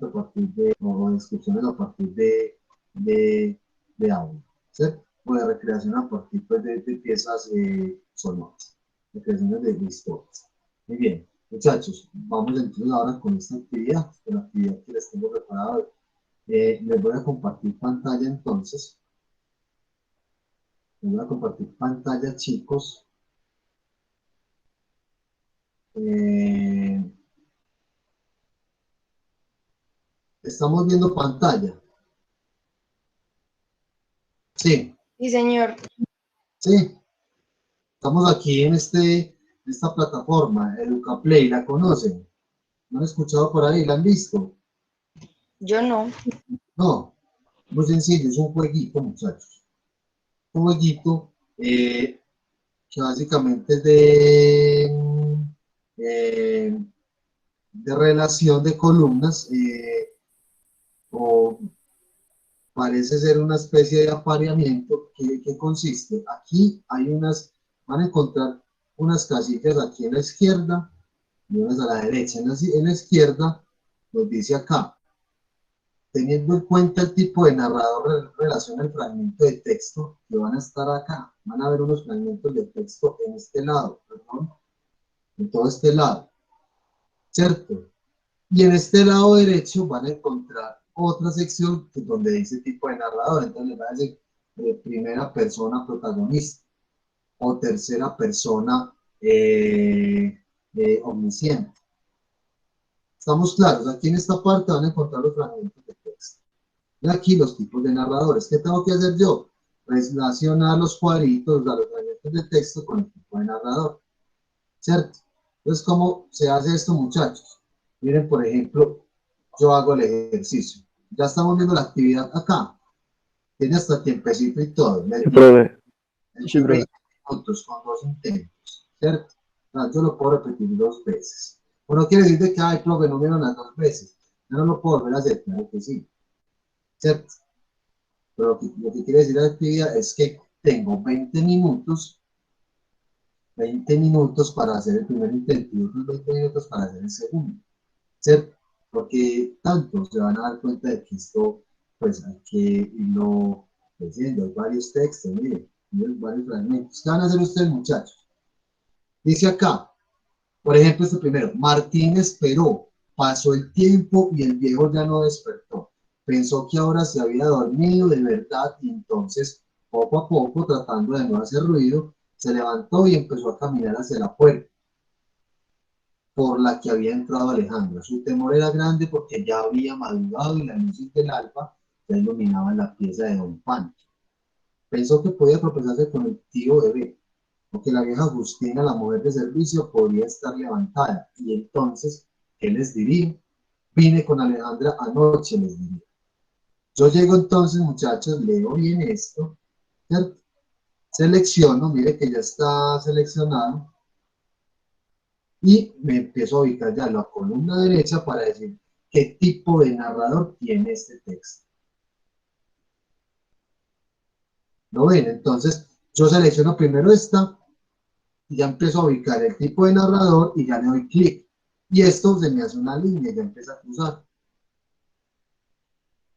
a partir de, o descripciones a partir de audio, ¿cierto? O de recreación a partir pues, de piezas sonoras, recreaciones de historias. Muy bien, muchachos, vamos entonces ahora con esta actividad, con la actividad que les tengo preparada hoy. Les voy a compartir pantalla entonces. Les voy a compartir pantalla, chicos. Estamos viendo pantalla. Sí. Sí, señor. Sí. Estamos aquí en esta plataforma, Educaplay. ¿La conocen? ¿No han escuchado por ahí? ¿La han visto? Yo no. No. Muy sencillo, es un jueguito, muchachos. Un jueguito que básicamente es de relación de columnas o parece ser una especie de apareamiento que consiste. Aquí hay van a encontrar unas casillas aquí en la izquierda y unas a la derecha. En la izquierda nos dice acá, teniendo en cuenta el tipo de narrador en relación al fragmento de texto que van a estar acá. Van a ver unos fragmentos de texto en este lado, perdón, en todo este lado, ¿cierto? Y en este lado derecho van a encontrar otra sección donde dice tipo de narrador. Entonces les va a decir primera persona protagonista o tercera persona omnisciente. ¿Estamos claros? Aquí en esta parte van a encontrar los fragmentos de texto. Y aquí los tipos de narradores. ¿Qué tengo que hacer yo? Relacionar los cuadritos, los fragmentos de texto con el tipo de narrador. ¿Cierto? Entonces, ¿cómo se hace esto, muchachos? Miren, por ejemplo, yo hago el ejercicio. Ya estamos viendo la actividad acá. Tiene hasta tiempecito y todo. Sí, profe. Sí, profe. 20 minutos con 2 intentos, ¿cierto? No, yo lo puedo repetir 2 veces. O no quiere decir de que, ay, profe, no vieron las 2 veces. Yo no lo puedo volver a hacer, claro que sí. ¿Cierto? Pero lo que quiere decir la actividad es que tengo 20 minutos para hacer el primer intento y otros 20 minutos para hacer el segundo, ¿cierto? Porque tanto se van a dar cuenta de que esto, pues hay que irlo diciendo, hay varios textos, miren, varios fragmentos. ¿Qué van a hacer ustedes, muchachos? Dice acá, por ejemplo, este primero, Martín esperó, pasó el tiempo y el viejo ya no despertó. Pensó que ahora se había dormido de verdad y entonces poco a poco, tratando de no hacer ruido, se levantó y empezó a caminar hacia la puerta por la que había entrado Alejandra. Su temor era grande porque ya había madrugado y las luces del alba ya iluminaban la pieza de don Pancho. Pensó que podía tropezarse con el tío bebé, porque la vieja Justina, la mujer de servicio, podría estar levantada. Y entonces, ¿qué les diría? Vine con Alejandra anoche, les diría. Yo llego entonces, muchachos, leo bien esto, ¿cierto? Selecciono, mire que ya está seleccionado, y me empiezo a ubicar ya en la columna derecha para decir qué tipo de narrador tiene este texto. ¿Lo ven? Entonces, yo selecciono primero esta, y ya empiezo a ubicar el tipo de narrador y ya le doy clic. Y esto se me hace una línea y ya empieza a cruzar.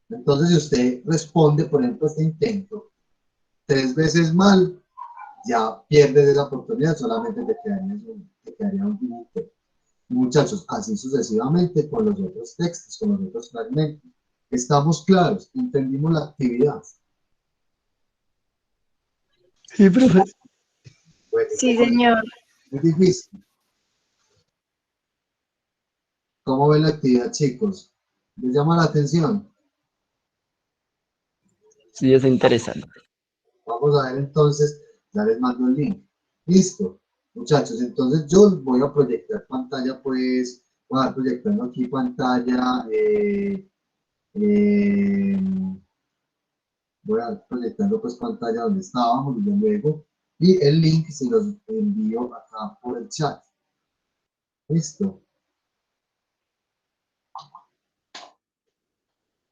Entonces, si usted responde, por ejemplo, este intento 3 veces mal, ya pierdes esa oportunidad, solamente te quedaría un intento. Muchachos, así sucesivamente con los otros textos, con los otros fragmentos. ¿Estamos claros? ¿Entendimos la actividad? Sí, profe. Bueno, Sí, señor. es difícil. ¿Cómo ven la actividad, chicos? ¿Les llama la atención? Sí, es interesante. Vamos a ver entonces, ya les mando el link. Listo, muchachos, entonces yo voy a proyectar pantalla, pues, voy a estar proyectando aquí pantalla, eh, voy a estar proyectando pues pantalla donde estábamos y luego, y el link se los envío acá por el chat. Listo.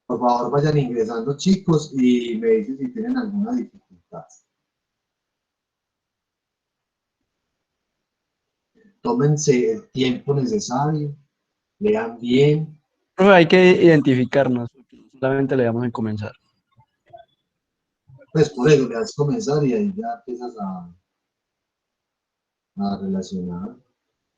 Por favor, vayan ingresando, chicos, y me dicen si tienen alguna dificultad. Tómense el tiempo necesario, lean bien. Profe, hay que identificarnos. Solamente le damos en comenzar. Pues por eso le das comenzar y ahí ya empiezas a relacionar.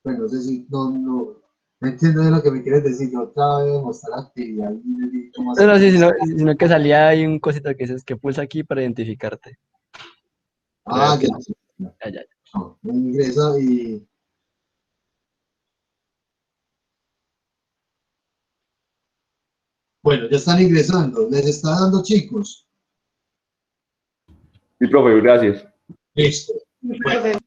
Pues no sé si no entiendo de lo que me quieres decir. Yo otra vez mostrar la actividad y necesito más No, sí, información. sino que salía ahí un cosito que dices que pulsa aquí para identificarte. Creo Ah, que ya, sí, ya. ya, ya. No, me ingresa y bueno, ya están ingresando. Les está dando, chicos. Sí, profe, gracias. Listo. Bueno,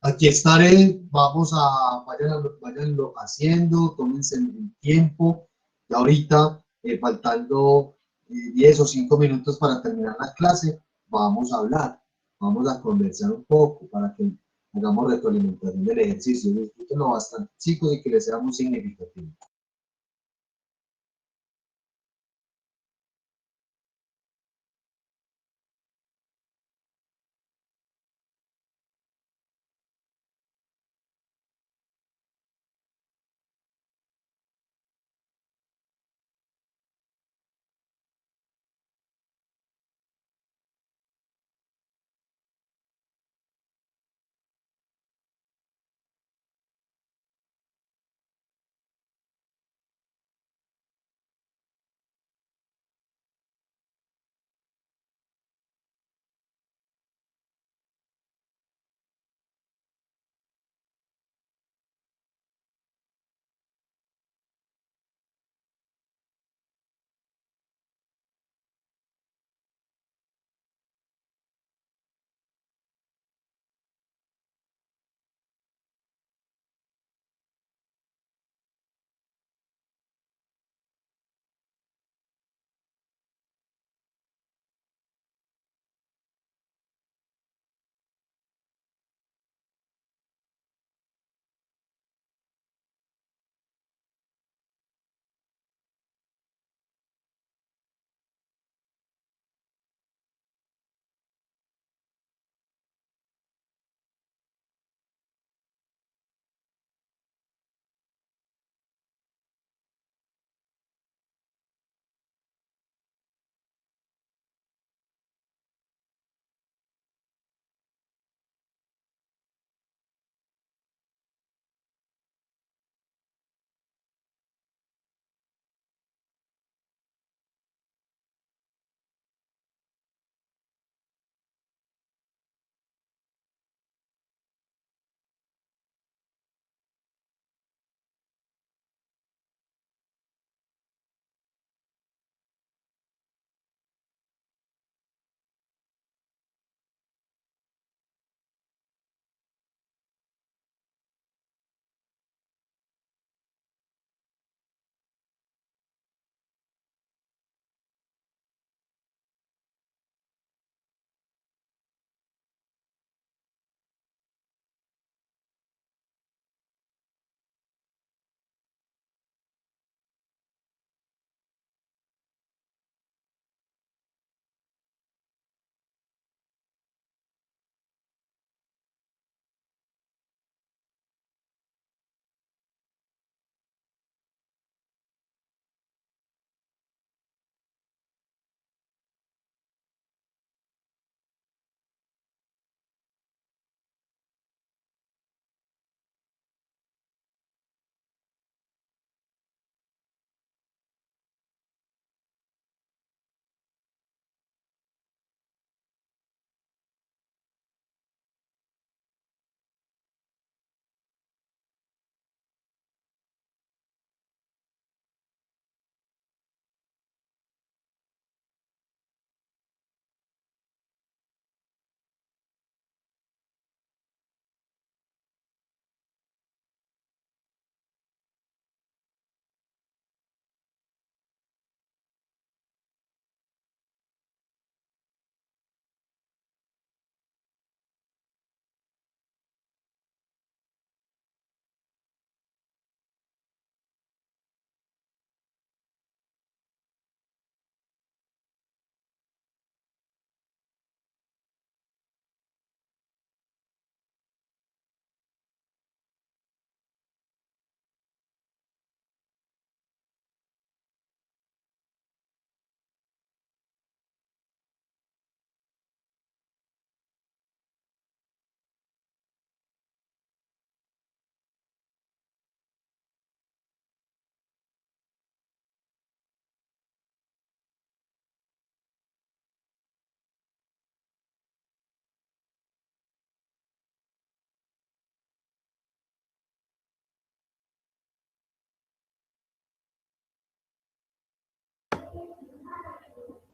aquí estaré. Vamos a, váyanlo haciendo, tómense el tiempo. Y ahorita, faltando 10 o 5 minutos para terminar la clase, vamos a hablar, vamos a conversar un poco para que hagamos retroalimentación del ejercicio. Disfrútenlo bastante, chicos, y que les sea muy significativo.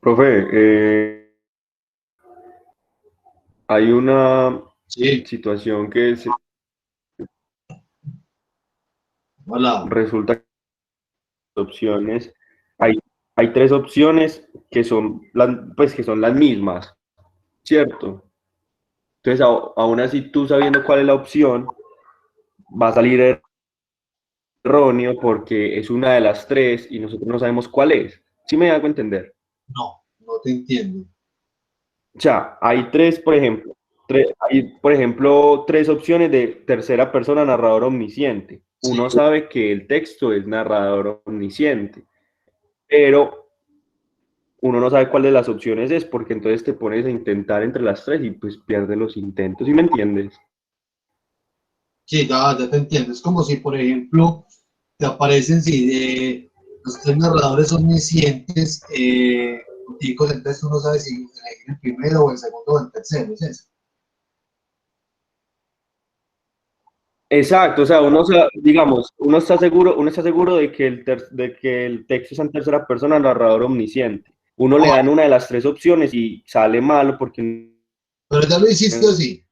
Profe, hay una Sí, situación que hola. resulta que las opciones, hay, hay tres opciones que son, pues, que son las mismas, ¿cierto? Entonces, aún así, tú sabiendo cuál es la opción, va a salir erróneo porque es una de las tres y nosotros no sabemos cuál es. ¿Sí me hago entender? No, no te entiendo. O sea, hay tres, por ejemplo, tres opciones de tercera persona narrador omnisciente. Sí, Uno sabe que el texto es narrador omnisciente, pero uno no sabe cuál de las opciones es porque entonces te pones a intentar entre las tres y pues pierdes los intentos, ¿sí me entiendes? sí, ya te entiendo. Es como si, por ejemplo, te aparecen si los tres narradores omniscientes, chicos, entonces tú no sabes si elegir el primero o el segundo o el tercero, ¿es eso? Exacto, o sea, digamos, uno está seguro de que el texto es en tercera persona narrador omnisciente. Uno le dan una de las tres opciones y sale malo porque Pero ya lo hiciste en así,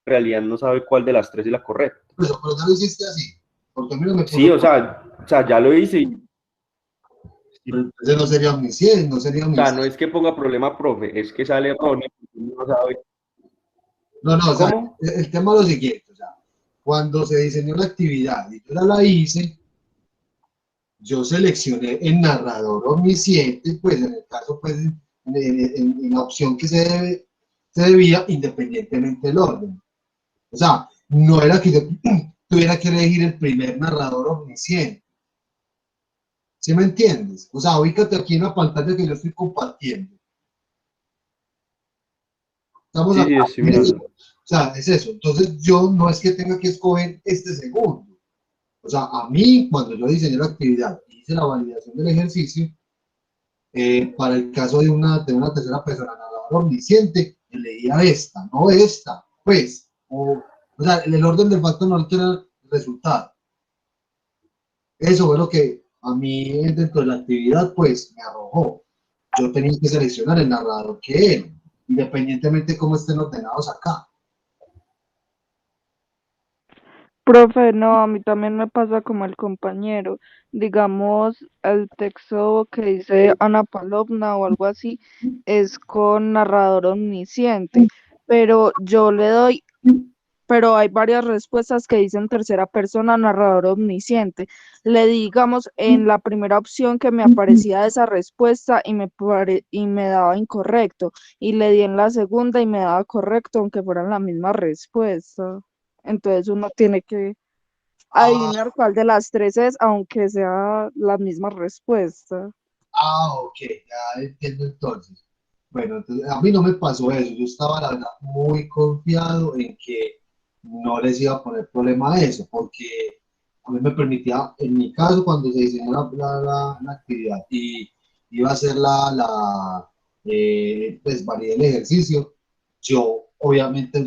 realidad no sabe cuál de las tres es la correcta. pero ya lo hiciste así, porque a mí no me Sí, puso, o sea, ya lo hice y, pero entonces no sería omnisciente, no sería o sea, no omnisciente. es que ponga problema, profe, es que sale erróneo, uno no sabe. No, no, o sea, ¿Cómo? el tema es lo siguiente, o sea, cuando se diseñó la actividad y yo ya la hice, yo seleccioné el narrador omnisciente, pues en el caso, pues en la opción que se debía, independientemente del orden. O sea, no era que yo tuviera que elegir el primer narrador omnisciente. ¿Sí me entiendes? O sea, ubícate aquí en la pantalla que yo estoy compartiendo. Estamos Sí, acá. sí, estoy O mirando. sea, es eso. Entonces, yo no es que tenga que escoger este segundo. O sea, a mí, cuando yo diseñé la actividad y hice la validación del ejercicio, para el caso de una tercera persona narradora omnisciente, leía esta, no esta, pues, o sea, el orden del factor no altera el resultado. Eso fue lo que a mí dentro de la actividad, pues, me arrojó. Yo tenía que seleccionar el narrador que él, independientemente de cómo estén ordenados acá. Profe, no, a mí también me pasa como el compañero. Digamos, el texto que dice Ana Palovna o algo así es con narrador omnisciente, pero yo le doy, pero hay varias respuestas que dicen tercera persona, narrador omnisciente. Le digamos en la primera opción que me aparecía esa respuesta y me daba incorrecto, y le di en la segunda y me daba correcto, aunque fueran la misma respuesta. Entonces uno tiene que Ah, adivinar cuál de las tres es, aunque sea la misma respuesta. ok, ya entiendo entonces. Bueno, entonces, a mí no me pasó eso. Yo estaba, la verdad, muy confiado en que no les iba a poner problema a eso, porque a mí me permitía, en mi caso, cuando se diseñó la actividad y iba a hacer pues, validé el ejercicio, yo obviamente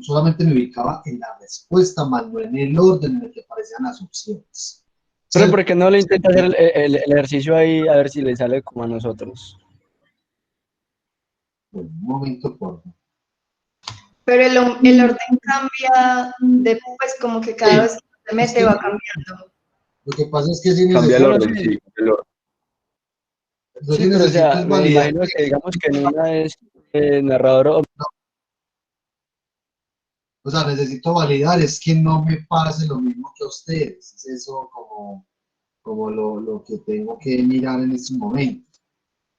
solamente me ubicaba en la respuesta, más no en el orden en el que aparecían las opciones. Pero ¿Cierto? ¿por qué no le intenta hacer el ejercicio ahí a ver si le sale como a nosotros? Bueno, un momento, por favor. Pero el orden cambia de, pues como que cada Sí, vez que se es mete que va cambiando. lo que pasa es que sí Cambia el No, no, necesito, orden, sí, sí, cambia el orden. yo sí sí, pero o necesito sea, es me validar. imagino que digamos que en una es narrador. O sea, necesito validar, es que no me pase lo mismo que a ustedes. Es eso como lo que tengo que mirar en este momento,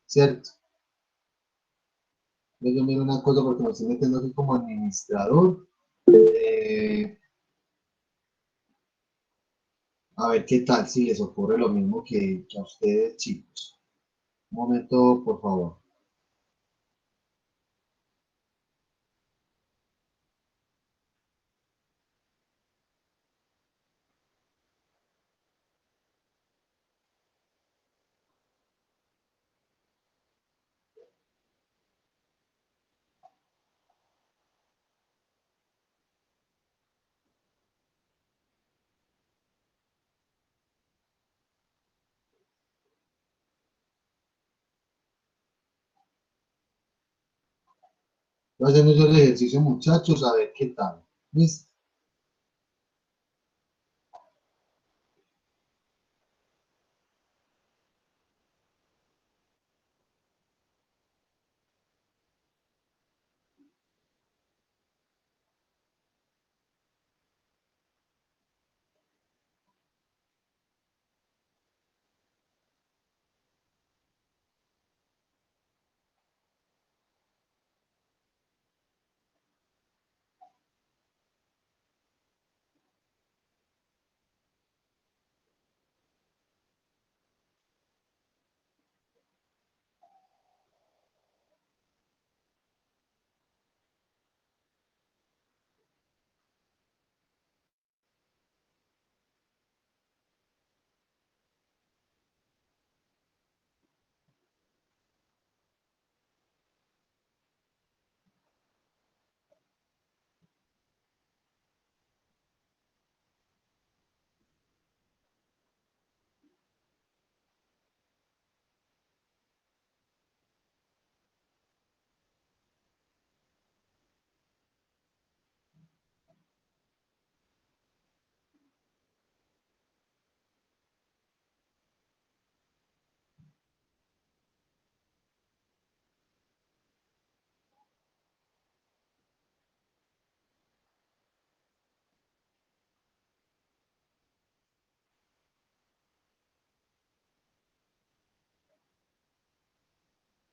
¿cierto? Yo miro una cosa porque me estoy metiendo aquí como administrador. eh, a ver qué tal si les ocurre lo mismo que a ustedes, chicos. Un momento, por favor. Estoy haciendo yo el ejercicio, muchachos, a ver qué tal. ¿Listo?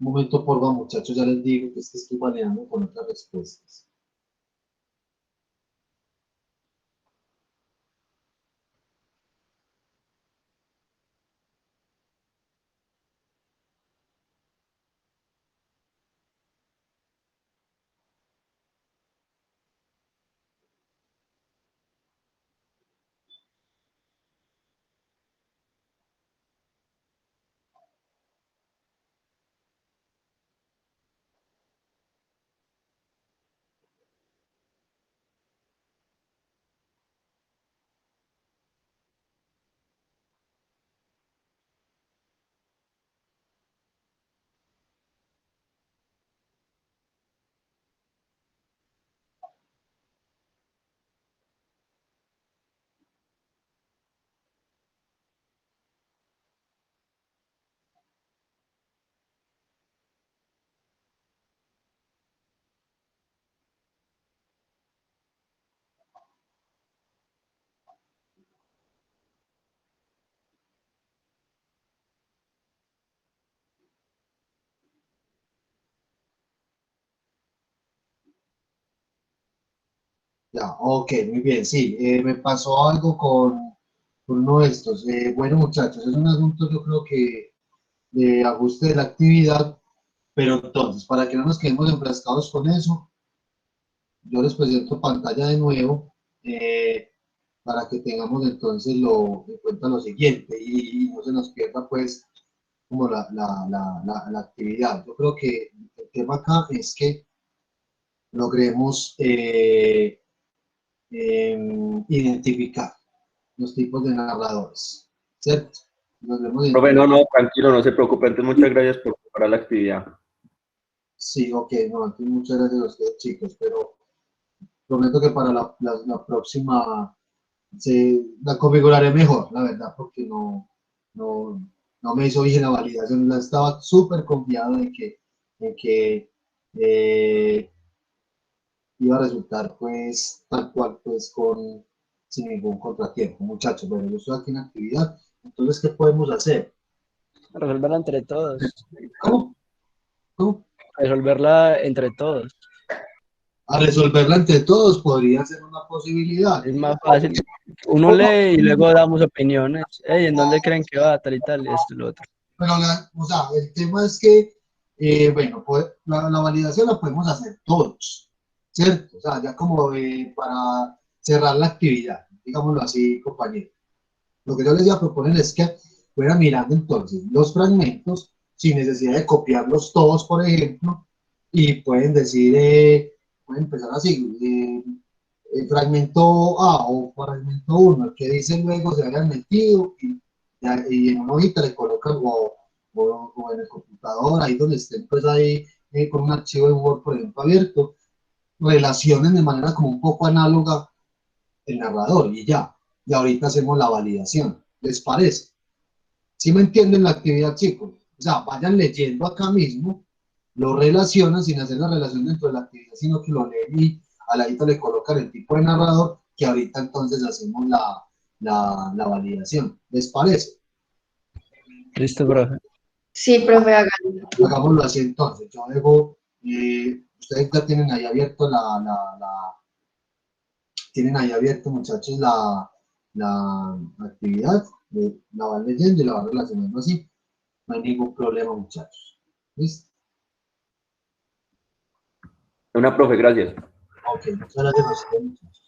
Un momento, por favor, muchachos, ya les digo que es que estoy manejando con otras respuestas. Ya, ok, muy bien, sí, me pasó algo con uno de estos. Bueno, muchachos, es un asunto yo creo que de ajuste de la actividad, pero entonces, para que no nos quedemos enfrascados con eso, yo les presento pantalla de nuevo para que tengamos entonces en cuenta lo siguiente y no se nos pierda pues como la actividad. Yo creo que el tema acá es que logremos identificar los tipos de narradores, ¿cierto? Logremos Profe, identificar. no, tranquilo, no se preocupe. Antes, muchas gracias por preparar la actividad. Sí, ok, no, aquí muchas gracias a ustedes chicos, pero prometo que para la próxima la configuraré mejor, la verdad, porque no, no me hizo bien la validación, estaba súper confiado en que eh, iba a resultar pues tal cual pues sin ningún contratiempo, muchachos. Bueno, yo estoy aquí en actividad, entonces ¿qué podemos hacer? Resolverla entre todos. ¿Cómo? ¿Cómo? Resolverla entre todos. A resolverla entre todos podría ser una posibilidad. Es más fácil. Uno lee y luego damos opiniones. Hey, ¿en dónde creen que va? Tal y tal, y esto y lo otro. Pero o sea, el tema es que, bueno, pues, la validación la podemos hacer todos, ¿cierto? O sea, ya como para cerrar la actividad, digámoslo así, compañero. Lo que yo les iba a proponer es que fueran mirando entonces los fragmentos sin necesidad de copiarlos todos, por ejemplo, y pueden decir, pueden empezar así, el fragmento A o fragmento 1, el que dice luego se hayan metido y en una hojita le colocan o en el computador, ahí donde estén, pues ahí con un archivo de Word, por ejemplo, abierto, relacionen de manera como un poco análoga el narrador y ya. Y ahorita hacemos la validación. ¿Les parece? ¿Sí me entienden la actividad, chicos? O sea, vayan leyendo acá mismo, lo relacionan sin hacer la relación dentro de la actividad, sino que lo leen y al ladito le colocan el tipo de narrador, que ahorita entonces hacemos la validación. ¿Les parece? Listo, profe. Sí, profe, hágalo. Hagámoslo así entonces. Yo dejo, ustedes ya tienen ahí abierto tienen ahí abierto, muchachos, la actividad, la van leyendo y la van relacionando así. No hay ningún problema, muchachos. ¿Listo? Una profe, gracias. Ok, muchas gracias a ustedes, muchachos.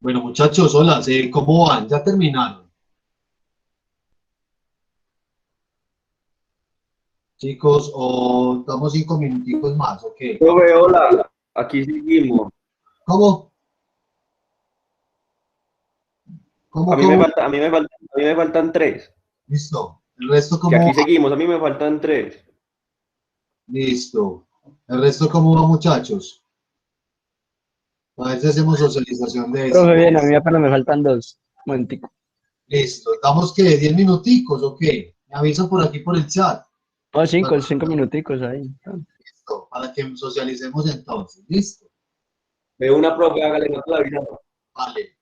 Bueno, muchachos, hola, ¿cómo van? ¿Ya terminaron? Chicos, o damos 5 minuticos más, ¿o qué? Profe, hola, aquí seguimos. ¿Cómo? ¿Cómo, cómo? A mí me faltan tres. Listo. ¿El resto Que cómo aquí va? seguimos, a mí me faltan tres. Listo. ¿El resto cómo va, muchachos? A ver si hacemos socialización de Profe, eso. bien, a mí apenas me faltan dos. Momentico. Listo. ¿Damos qué? ¿10 minuticos o qué? Me aviso por aquí por el chat. No, Para, cinco minuticos ahí. listo, para que socialicemos entonces. Listo. De una profe, hágale, no todavía. Vale.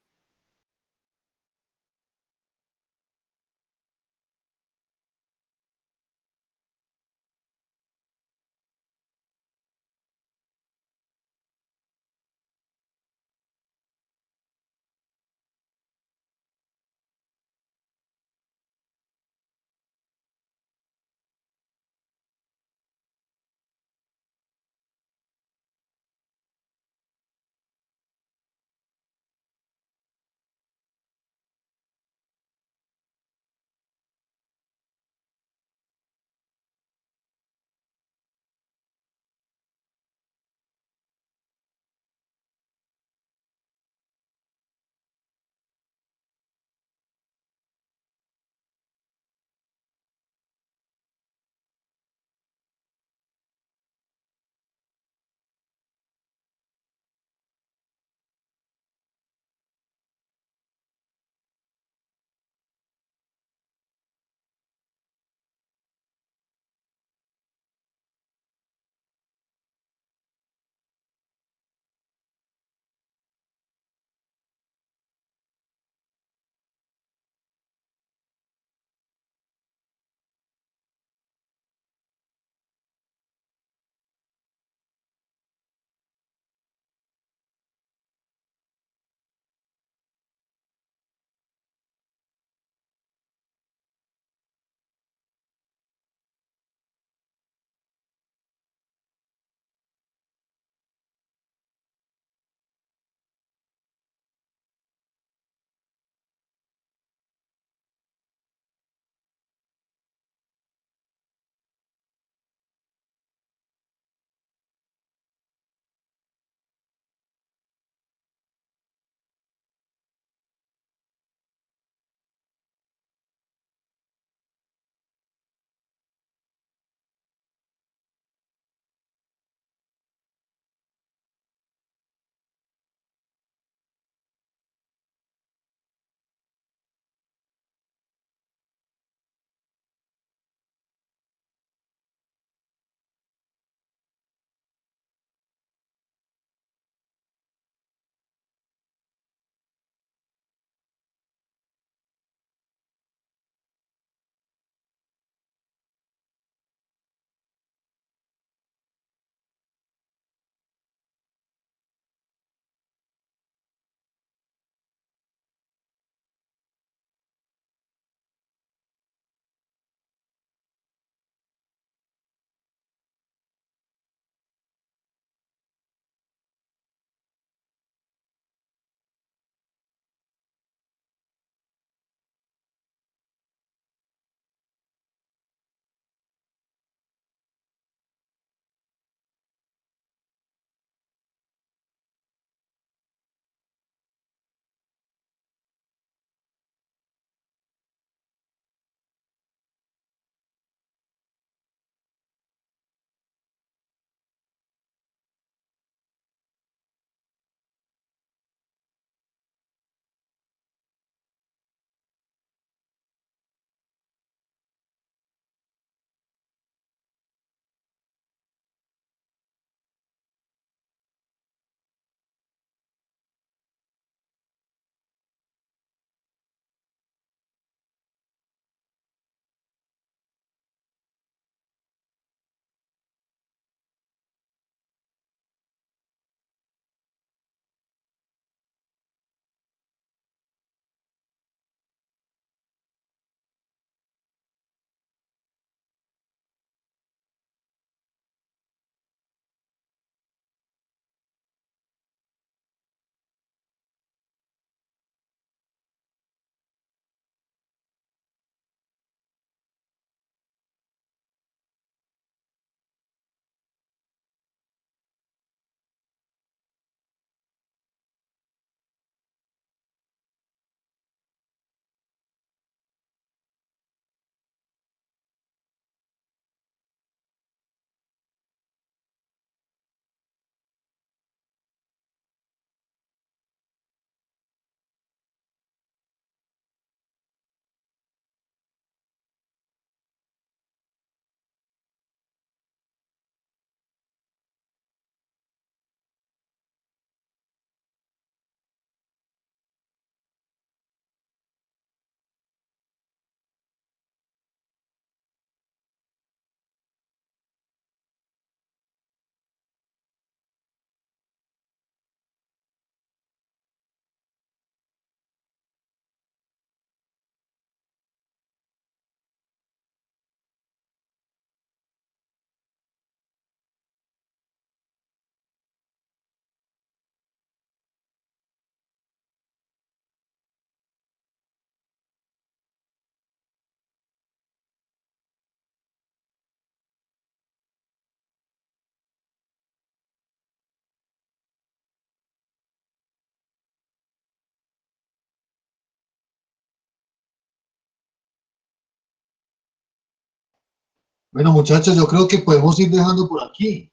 Bueno, muchachos, yo creo que podemos ir dejando por aquí.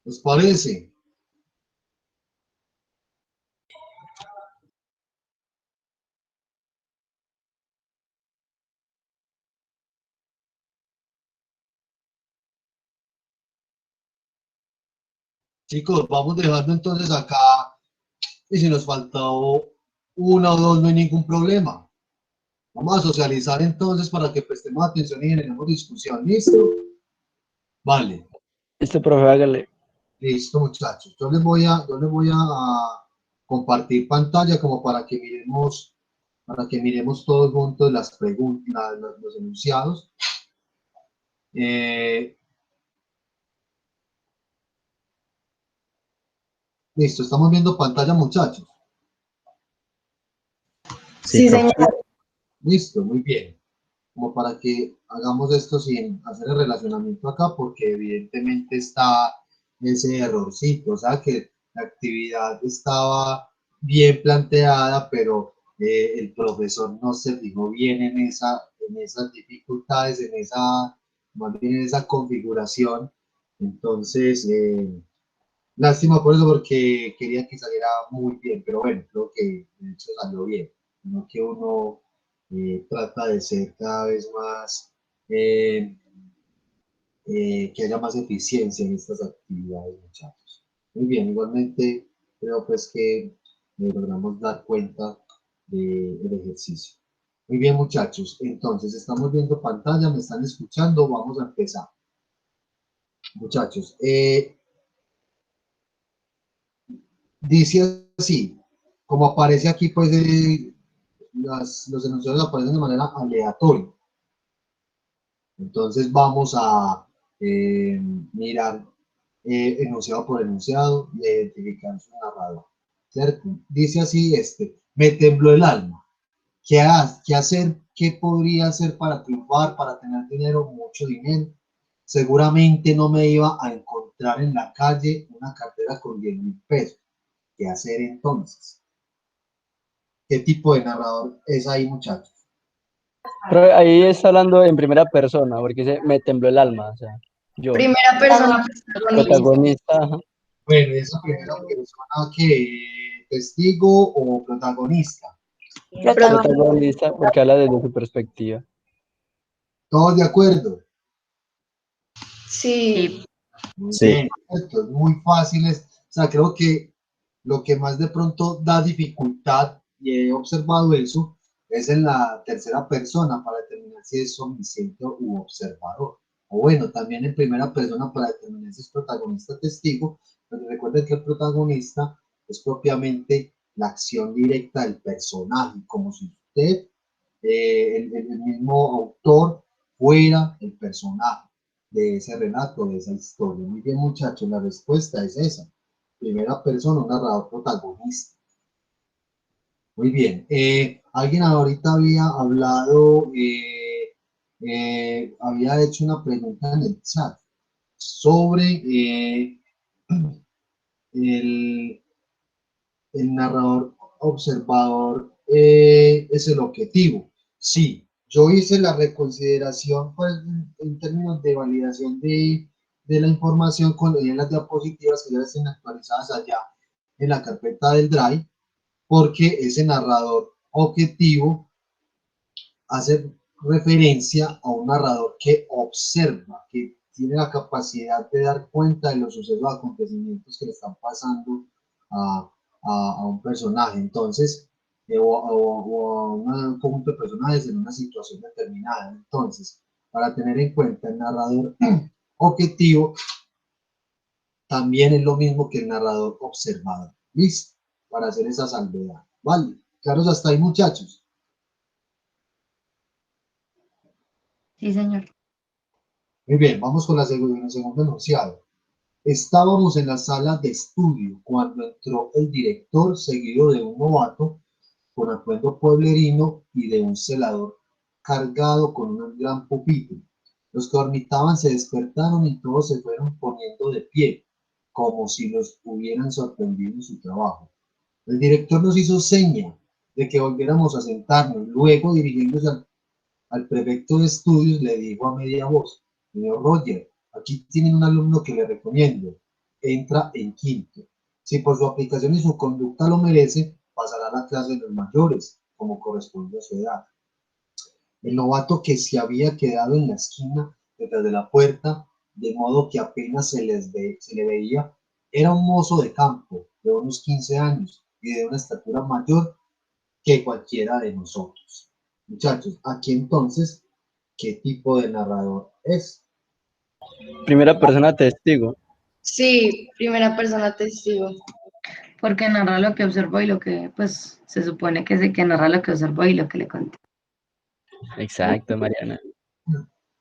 ¿Les parece? Chicos, vamos dejando entonces acá. Y si nos faltó una o dos, no hay ningún problema. Vamos a socializar entonces para que prestemos atención y generemos discusión. ¿Listo? Vale. Este profe, hágale. Listo, muchachos. Yo les voy a compartir pantalla como para que miremos todos juntos las preguntas, los enunciados. Listo, estamos viendo pantalla, muchachos. Sí, señor. Listo, muy bien. Como para que hagamos esto sin hacer el relacionamiento acá, porque evidentemente está ese errorcito, o sea que la actividad estaba bien planteada, pero el profesor no se fijó bien en esas dificultades, más bien en esa configuración. Entonces, lástima por eso, porque quería que saliera muy bien, pero bueno, creo que de hecho salió bien, no que uno trata de ser cada vez más, que haya más eficiencia en estas actividades, muchachos. Muy bien, igualmente creo pues que logramos dar cuenta del ejercicio. Muy bien, muchachos, entonces estamos viendo pantalla, me están escuchando, vamos a empezar. Muchachos, dice así, como aparece aquí, pues los enunciados aparecen de manera aleatoria. Entonces vamos a mirar enunciado por enunciado y identificar su narrador. ¿Cierto? Dice así me tembló el alma. ¿Qué hacer? ¿Qué podría hacer para triunfar, para tener dinero, mucho dinero? Seguramente no me iba a encontrar en la calle una cartera con 10.000 pesos. ¿Qué hacer entonces? ¿Qué tipo de narrador es ahí, muchachos? Pero ahí está hablando en primera persona, porque dice, me tembló el alma, o sea, yo, Primera persona protagonista. protagonista, ajá. Bueno, esa primera persona que testigo o protagonista. Protagonista, porque habla desde su perspectiva. ¿Todos de acuerdo? Sí. Muy Sí. bien, esto es muy fácil. O sea, creo que lo que más de pronto da dificultad, y he observado eso, es en la tercera persona para determinar si es omnisciente u observador. O bueno, también en primera persona para determinar si es protagonista o testigo, pero recuerden que el protagonista es propiamente la acción directa del personaje, como si usted, el mismo autor, fuera el personaje de ese relato, de esa historia. Muy bien, muchachos, la respuesta es esa. Primera persona, un narrador protagonista. Muy bien. Alguien ahorita había hablado, había hecho una pregunta en el chat sobre el, el narrador observador es el objetivo. Sí, yo hice la reconsideración pues, en términos de validación de la información con las diapositivas que ya estén actualizadas allá en la carpeta del Drive, porque ese narrador objetivo hace referencia a un narrador que observa, que tiene la capacidad de dar cuenta de los sucesos, acontecimientos que le están pasando a un personaje. Entonces, o a un conjunto de personajes en una situación determinada. Entonces, para tener en cuenta el narrador objetivo, también es lo mismo que el narrador observador. ¿Listo? Para hacer esa salvedad. ¿Vale? ¿Claros hasta ahí, muchachos? Sí, señor. Muy bien, vamos con el segundo enunciado. Estábamos en la sala de estudio cuando entró el director, seguido de un novato con atuendo pueblerino y de un celador cargado con un gran pupitre. Los que dormitaban se despertaron y todos se fueron poniendo de pie, como si los hubieran sorprendido en su trabajo. El director nos hizo seña de que volviéramos a sentarnos. Luego, dirigiéndose al prefecto de estudios, le dijo a media voz: Señor Roger, aquí tienen un alumno que le recomiendo. Entra en quinto. Si por su aplicación y su conducta lo merece, pasará a la clase de los mayores, como corresponde a su edad. El novato que se había quedado en la esquina detrás de la puerta, de modo que apenas se le veía, era un mozo de campo de unos 15 años y de una estatura mayor que cualquiera de nosotros. Muchachos, aquí entonces, ¿qué tipo de narrador es? Primera persona testigo. Sí, primera persona testigo. Porque narra lo que observó y lo que, pues, se supone que es el que narra lo que observó y lo que le conté. Exacto, Mariana.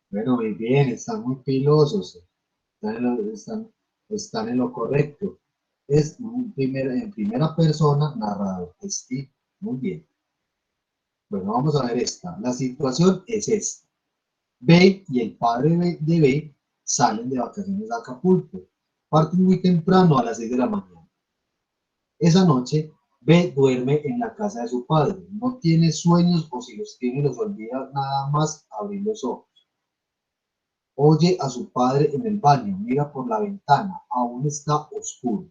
Bueno, muy bien, están muy pilosos, están en lo correcto. Es en primera persona, narrador testigo. Muy bien. Bueno, vamos a ver esta. La situación es esta. B y el padre de B salen de vacaciones a Acapulco. Parten muy temprano a las 6 de la mañana. Esa noche, B duerme en la casa de su padre. No tiene sueños o si los tiene los olvida nada más abrir los ojos. Oye a su padre en el baño, mira por la ventana, aún está oscuro.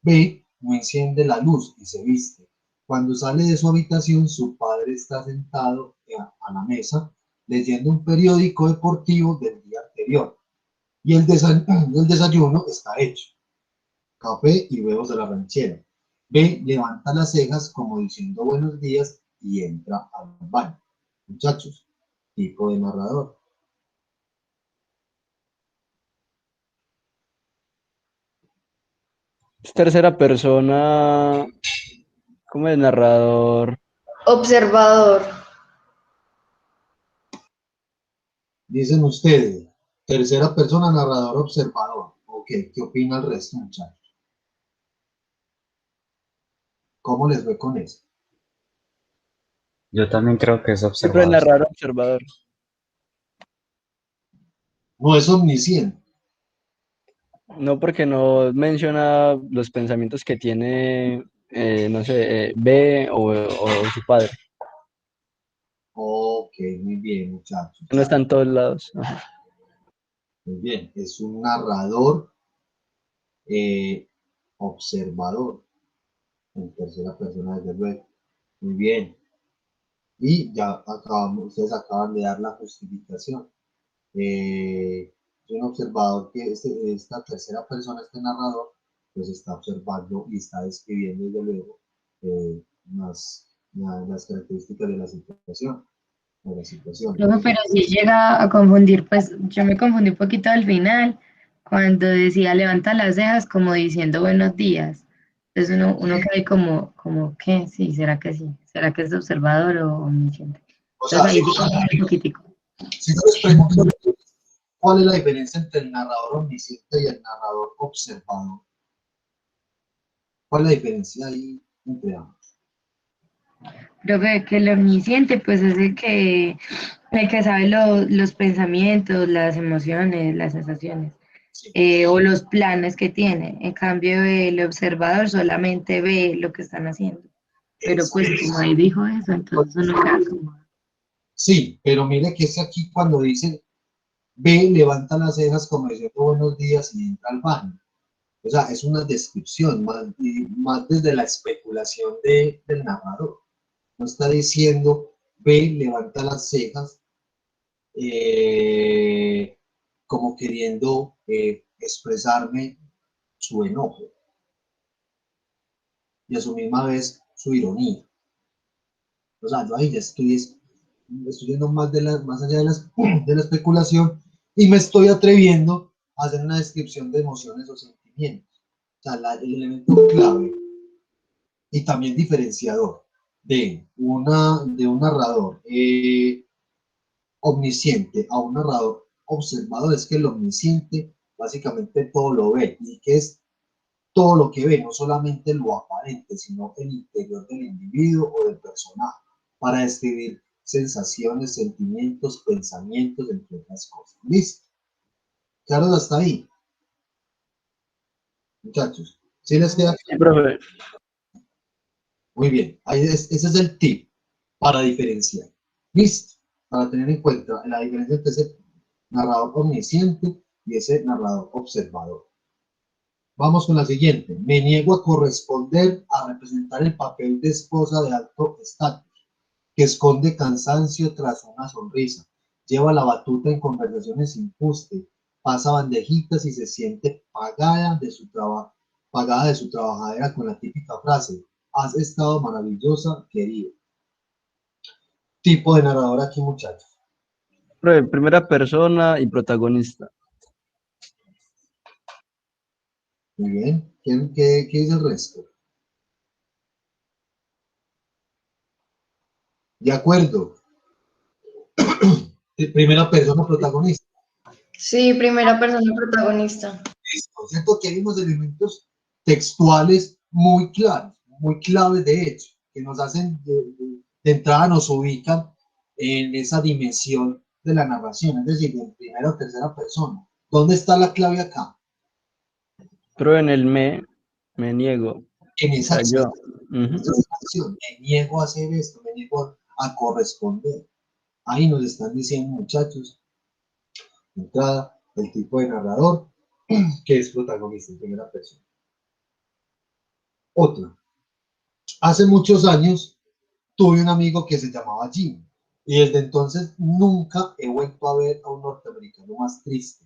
B no enciende la luz y se viste. Cuando sale de su habitación, su padre está sentado a la mesa leyendo un periódico deportivo del día anterior. Y el desayuno está hecho. Café y huevos de la ranchera. B levanta las cejas como diciendo buenos días y entra al baño. Muchachos, tipo de narrador. Es tercera persona, ¿cómo es narrador? Observador. Dicen ustedes, tercera persona, narrador, observador. Ok, ¿qué opina el resto, muchachos? ¿Cómo les ve con eso? Yo también creo que es Siempre observador. narrador observador. No es omnisciente. No, porque no menciona los pensamientos que tiene, no sé, B o su padre. Ok, muy bien, muchachos. No está en todos lados. Ajá. Muy bien, es un narrador observador. En tercera persona, desde luego. Muy bien. Y ya ustedes acaban de dar la justificación. Es un observador que esta tercera persona, este narrador, pues está observando y está describiendo, desde luego, las características de la situación. De la situación. Luego, pero si llega a confundir, pues yo me confundí un poquito al final, cuando decía levanta las cejas como diciendo buenos días. Entonces uno cae como, ¿qué? Sí, ¿será que sí? ¿Será que es observador o omnisciente? O Entonces sea, ahí sí como un poquitico. si yo les pregunto cuál es la diferencia entre el narrador omnisciente y el narrador observador, ¿cuál es la diferencia ahí entre ambos? Creo que el omnisciente, pues es el que sabe los pensamientos, las emociones, las sensaciones, Sí. o los planes que tiene. En cambio, el observador solamente ve lo que están haciendo. Pero pues como ahí dijo eso, entonces uno queda como... Sí, pero mire que es aquí cuando dicen ve, levanta las cejas como diciendo buenos días y entra al baño. O sea, es una descripción más desde la especulación del narrador. No está diciendo ve, levanta las cejas como queriendo expresarme su enojo y a su misma vez su ironía. O sea, yo ahí ya estoy yendo más allá de la especulación y me estoy atreviendo a hacer una descripción de emociones o sentimientos. O sea, el elemento clave y también diferenciador de un narrador omnisciente a un narrador observador es que el omnisciente básicamente todo lo ve y que es todo lo que ve, no solamente lo aparente, sino el interior del individuo o del personaje, para describir sensaciones, sentimientos, pensamientos, entre otras cosas. ¿Listo? ¿Claro hasta ahí? Muchachos, ¿sí les queda Sí, claro? profe. Muy bien, ese es el tip para diferenciar. ¿Listo? Para tener en cuenta la diferencia entre narrador omnisciente y ese narrador observador. Vamos con la siguiente. Me niego a corresponder a representar el papel de esposa de alto estatus, que esconde cansancio tras una sonrisa, lleva la batuta en conversaciones sin fuste, pasa bandejitas y se siente pagada de su trabajadera con la típica frase: has estado maravillosa, querido. Tipo de narrador aquí, muchachos. Primera persona y protagonista. Muy bien. ¿Qué dice el resto? De acuerdo. Primera persona protagonista. Sí, primera persona protagonista. Listo. ¿Cierto? Que vimos elementos textuales muy claros, muy claves de hecho, que nos hacen de entrada, nos ubican en esa dimensión de la narración, es decir, en primera o tercera persona. ¿Dónde está la clave acá? Pero en el me niego. En O esa sea, yo. acción. Esto es acción. Me niego a hacer esto, me niego a corresponder. Ahí nos están diciendo, muchachos, de entrada, el tipo de narrador que es protagonista en primera persona. Otra. Hace muchos años tuve un amigo que se llamaba Jim y desde entonces nunca he vuelto a ver a un norteamericano más triste.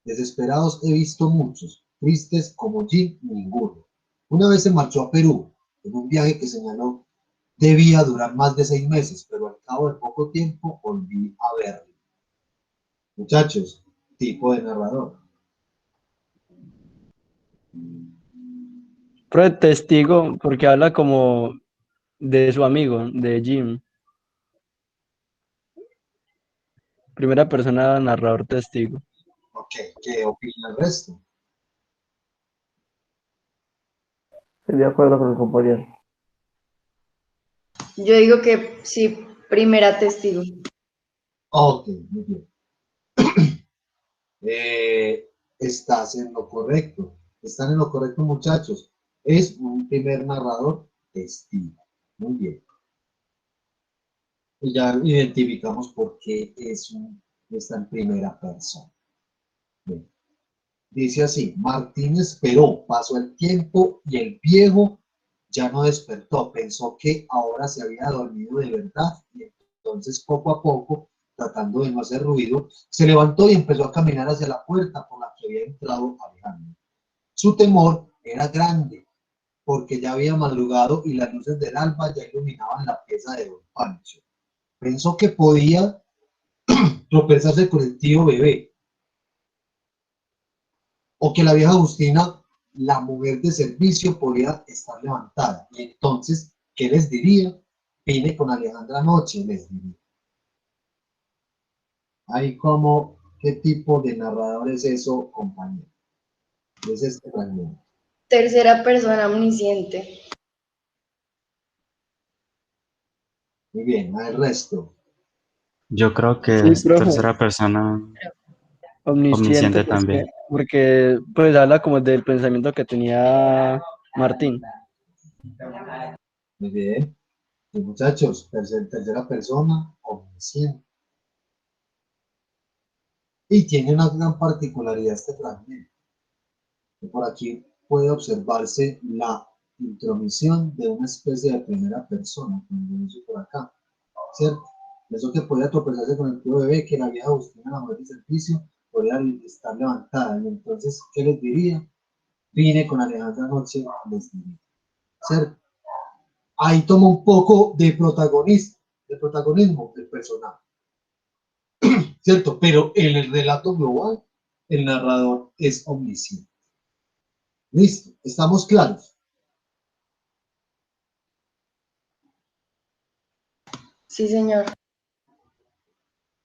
Desesperados he visto muchos, tristes como Jim, ninguno. Una vez se marchó a Perú en un viaje que señaló debía durar más de 6 meses, pero al cabo de poco tiempo volví a verlo. Muchachos, tipo de narrador. Pero testigo, porque habla como de su amigo, de Jim. Primera persona, narrador, testigo. Ok, ¿qué opina el resto? Estoy de acuerdo con el compañero. Yo digo que sí, primera testigo. Ok, muy bien. Estás en lo correcto. Están en lo correcto, muchachos. Es un primer narrador testigo. Muy bien. Y ya identificamos por qué está en primera persona. Bien. Dice así: Martín esperó, pasó el tiempo y el viejo ya no despertó. Pensó que ahora se había dormido de verdad y entonces poco a poco, tratando de no hacer ruido, se levantó y empezó a caminar hacia la puerta por la que había entrado Alejandro. Su temor era grande porque ya había madrugado y las luces del alba ya iluminaban la pieza de don Pancho. Pensó que podía tropezarse con el tío bebé o que la vieja Agustina, la mujer de servicio, podía estar levantada. Y entonces, ¿qué les diría? Vine con Alejandra anoche, les diría. Ahí como, ¿qué tipo de narrador es eso, compañero? Es este fragmento. Tercera persona omnisciente. Muy bien, al resto. Yo creo que Sí, es profe. tercera persona Omnisciente, omnisciente también. porque pues habla como del pensamiento que tenía Martín. Muy bien. Y muchachos, tercera persona, omnisciente. Y tiene una gran particularidad este fragmento. Por aquí puede observarse la intromisión de una especie de primera persona, como lo hizo por acá, ¿cierto? Eso que podía tropezarse con el tío bebé, que la vieja Agustina, la mujer de servicio, podía estar levantada. Y entonces, ¿qué les diría? Vine con Alejandra anoche, les diría, ¿cierto? Ahí toma un poco de protagonismo del personaje, ¿cierto? Pero en el relato global, el narrador es omnisciente. Listo, ¿estamos claros? Sí, señor.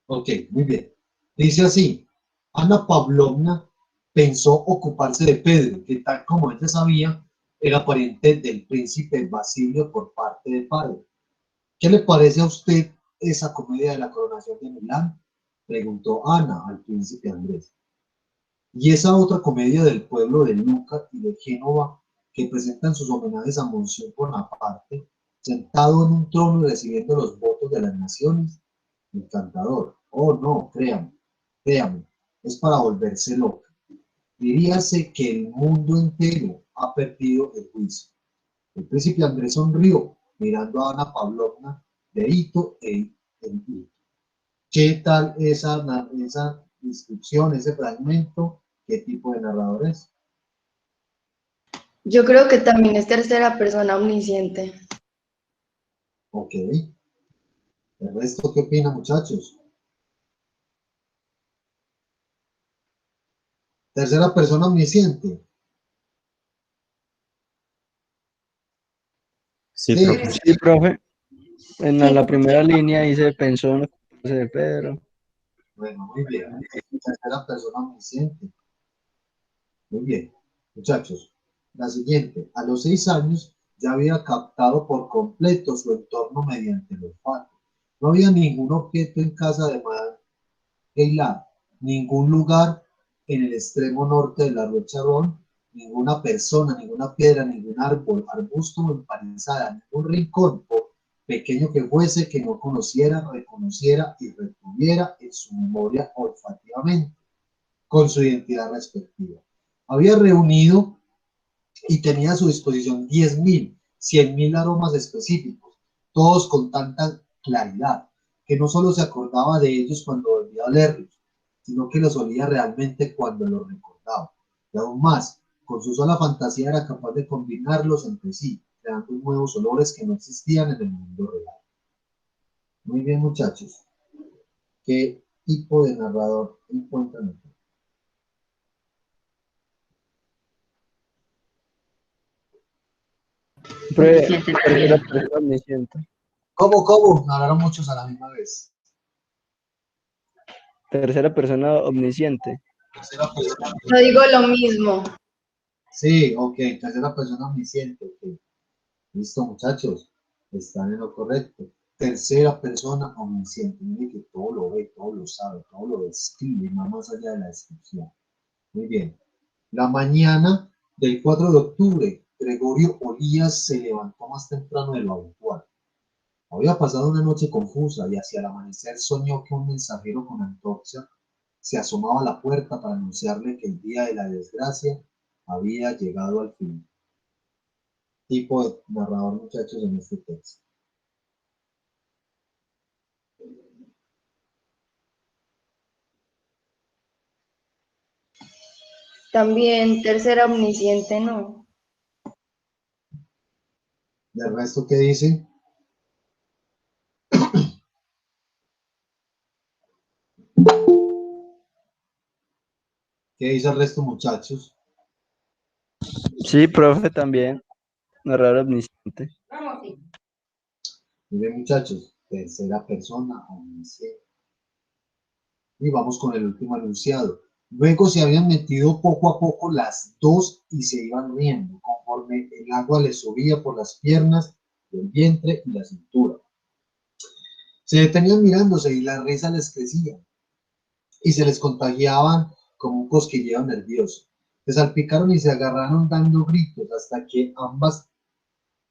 Ok, muy bien. Dice así: Ana Pavlovna pensó ocuparse de Pedro, que tal como ella sabía, era pariente del príncipe Basilio por parte de padre. ¿Qué le parece a usted esa comedia de la coronación de Milán? Preguntó Ana al príncipe Andrés. Y esa otra comedia del pueblo de Luca y de Génova, que presentan sus homenajes a Monsieur Bonaparte, sentado en un trono y recibiendo los votos de las naciones. Encantador. Oh, no, créanme. Créame, es para volverse loca. Diríase que el mundo entero ha perdido el juicio. El príncipe Andrés sonrió, mirando a Ana Pavlovna de hito en hito. ¿Qué tal esa descripción, ese fragmento? ¿Qué tipo de narrador es? Yo creo que también es tercera persona omnisciente. Ok. ¿El resto qué opina, muchachos? Tercera persona omnisciente. Sí, Sí, profe. Sí, profe. En Sí, la primera línea dice pensó en lo que puse de Pedro. bueno, muy bien. Tercera persona omnisciente. Muy bien. Muchachos, la siguiente. A los 6 años ya había captado por completo su entorno mediante el olfato. No había ningún objeto en casa de Madame Gaillard, ningún lugar en el extremo norte de la Rue Charron, ninguna persona, ninguna piedra, ningún árbol, arbusto o empalizada, ningún rincón, por pequeño que fuese, que no conociera, reconociera y retuviera en su memoria olfativamente, con su identidad respectiva. Había reunido y tenía a su disposición 10.000, 100.000 aromas específicos, todos con tanta claridad, que no solo se acordaba de ellos cuando volvía a olerlos, sino que los olía realmente cuando los recordaba. Y aún más, con su sola fantasía era capaz de combinarlos entre sí, creando nuevos olores que no existían en el mundo real. Muy bien, muchachos. ¿Qué tipo de narrador encuentran aquí? Profe, Omnisciente tercera también. persona omnisciente. ¿Cómo? Hablaron muchos a la misma vez. Tercera persona omnisciente. Tercera persona. yo digo lo mismo. Sí, ok, tercera persona omnisciente. Ok. Listo, muchachos, están en lo correcto. Tercera persona omnisciente. Mire que todo lo ve, todo lo sabe, todo lo describe, va más allá de la descripción. Muy bien. La mañana del 4 de octubre, Gregorio Olías se levantó más temprano de lo habitual. Había pasado una noche confusa y hacia el amanecer soñó que un mensajero con antorcha se asomaba a la puerta para anunciarle que el día de la desgracia había llegado al fin. Tipo de narrador, muchachos, en este texto. También tercera omnisciente, no. ¿El resto qué dice? ¿Qué dice el resto, muchachos? Sí, profe, también. Narrador omnisciente. Muy bien, muchachos. Tercera persona omnisciente. Y vamos con el último enunciado. Luego se habían metido poco a poco las dos y se iban riendo, conforme el agua les subía por las piernas, el vientre y la cintura. Se detenían mirándose y la risa les crecía y se les contagiaban como un cosquilleo nervioso. Se salpicaron y se agarraron dando gritos hasta que ambas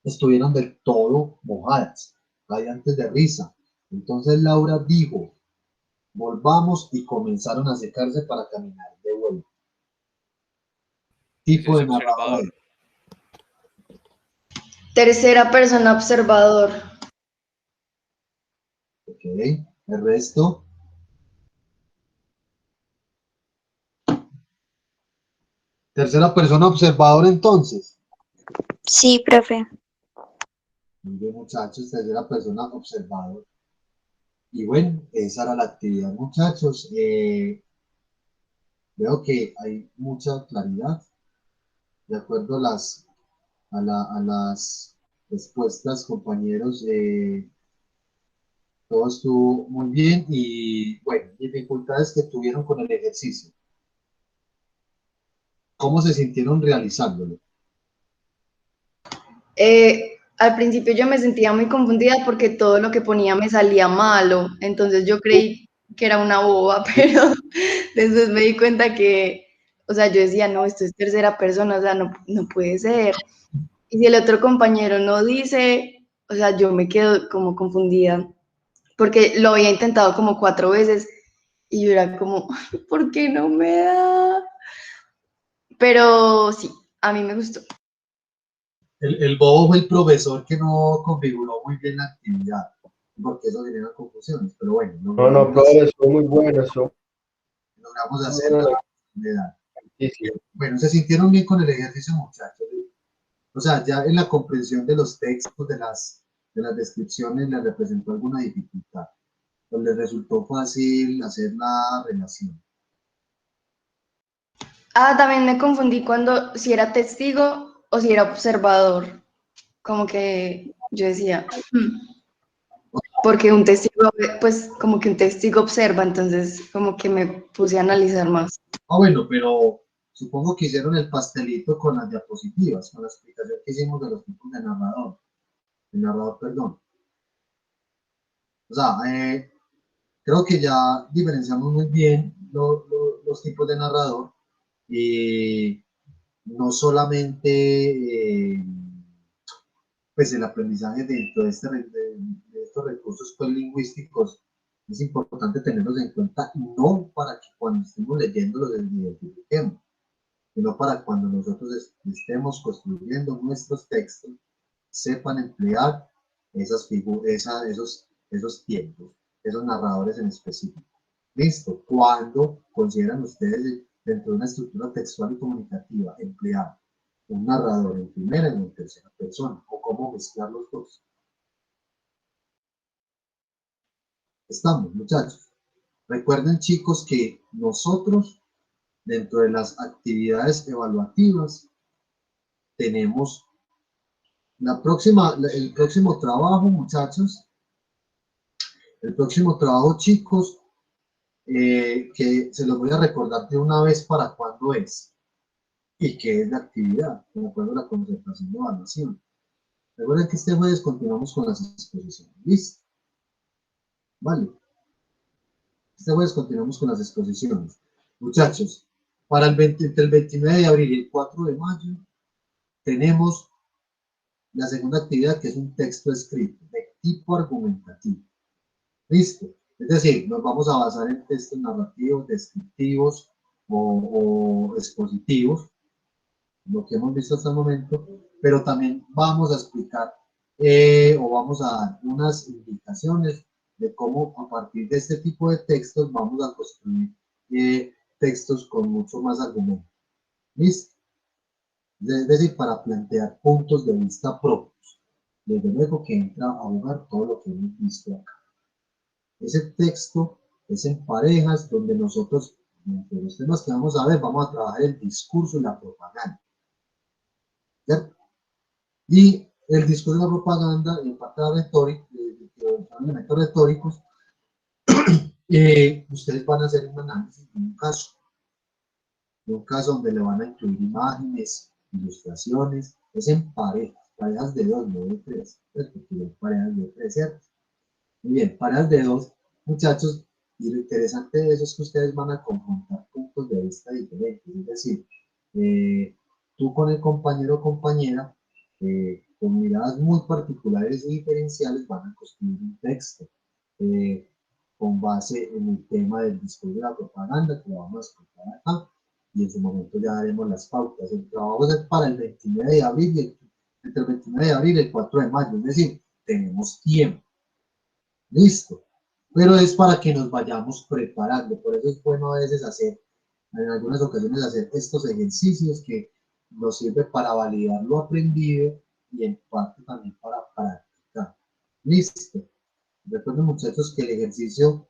estuvieron del todo mojadas, radiantes de risa. Entonces Laura dijo: volvamos, y comenzaron a secarse para caminar de vuelta. Tipo de narrador. Tercera persona observador. Ok, el resto. Tercera persona observador, entonces. Sí, profe. Muy bien, muchachos, tercera persona observador. Y bueno, esa era la actividad, muchachos. Veo que hay mucha claridad. De acuerdo a las respuestas, compañeros, todo estuvo muy bien. Y bueno, dificultades que tuvieron con el ejercicio. ¿Cómo se sintieron realizándolo? Al principio yo me sentía muy confundida porque todo lo que ponía me salía malo, entonces yo creí que era una boba, pero después me di cuenta que, o sea, yo decía, no, esto es tercera persona, o sea, no puede ser. Y si el otro compañero no dice, o sea, yo me quedo como confundida, porque lo había intentado como 4 veces Y yo era como, ¿por qué no me da? Pero sí, a mí me gustó. El bobo fue el profesor que no configuró muy bien la actividad, porque eso genera confusiones, pero bueno, No, profe, estuvo muy bueno, logramos muy hacer bueno la actividad. el ejercicio. Bueno, se sintieron bien con el ejercicio, muchachos. O sea, ya en la comprensión de los textos, de las descripciones, ¿les representó alguna dificultad? ¿O les resultó fácil hacer la relación? Ah, también me confundí cuando si era testigo o si era observador. Como que yo decía, porque un testigo, pues como que un testigo observa, entonces como que me puse a analizar más. Ah, bueno, pero supongo que hicieron el pastelito con las diapositivas, con la explicación que hicimos de los tipos de narrador, perdón. O sea, creo que ya diferenciamos muy bien los tipos de narrador y no solamente pues el aprendizaje dentro de, de estos recursos pues, lingüísticos es importante tenerlos en cuenta, no para que cuando estemos leyendo los identifiquemos, sino para cuando nosotros estemos construyendo nuestros textos, sepan emplear esas esos tiempos, esos narradores en específico. Listo. Cuando consideran ustedes dentro de una estructura textual y comunicativa emplear un narrador en primera y en tercera persona, o cómo mezclar los dos. Estamos, muchachos. Recuerden, chicos, que nosotros, dentro de las actividades evaluativas, tenemos el próximo trabajo, muchachos, el próximo trabajo, chicos, que se los voy a recordar de una vez para cuándo es y qué es la actividad, de acuerdo a la concentración de evaluación. Recuerden que este jueves continuamos con las exposiciones. ¿Listo? Vale. Este jueves continuamos con las exposiciones. Muchachos, para entre el 29 de abril y el 4 de mayo tenemos la segunda actividad, que es un texto escrito de tipo argumentativo. ¿Listo? Es decir, nos vamos a basar en textos narrativos, descriptivos o expositivos, lo que hemos visto hasta el momento, pero también vamos a explicar o vamos a dar unas indicaciones de cómo a partir de este tipo de textos vamos a construir textos con mucho más argumento. ¿Listo? Es decir, para plantear puntos de vista propios. Desde luego que entra a jugar todo lo que hemos visto acá. Ese texto es en parejas donde nosotros, entre los temas que vamos a ver, vamos a trabajar el discurso y la propaganda. ¿Cierto? Y el discurso de la propaganda, en parte de la retórica, de elementos retóricos, ustedes van a hacer un análisis de un caso donde le van a incluir imágenes, ilustraciones, es en parejas de dos, no de tres, porque hay parejas de tres, ¿cierto? Muy bien, parejas de dos, muchachos, y lo interesante de eso es que ustedes van a confrontar puntos de vista diferentes, es decir, tú con el compañero o compañera, con miradas muy particulares y diferenciales, van a construir un texto con base en el tema del discurso de la propaganda que lo vamos a explicar acá, y en su momento ya daremos las pautas. El trabajo es para el 29 de abril, entre el 29 de abril y el 4 de mayo, es decir, tenemos tiempo. Listo. Pero es para que nos vayamos preparando. Por eso es bueno a veces hacer, en algunas ocasiones, hacer estos ejercicios que nos sirve para validar lo aprendido y en parte también para practicar. Listo. Recuerden, muchachos, que el ejercicio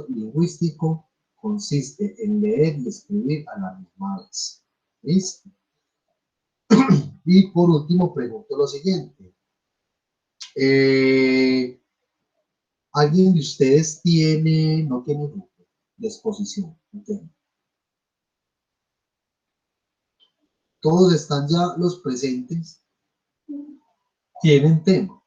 lingüístico consiste en leer y escribir a la misma vez. ¿Listo? Y por último, pregunto lo siguiente. ¿Alguien de ustedes no tiene grupo de exposición? ¿Entienden? Todos están ya los presentes, tienen tema.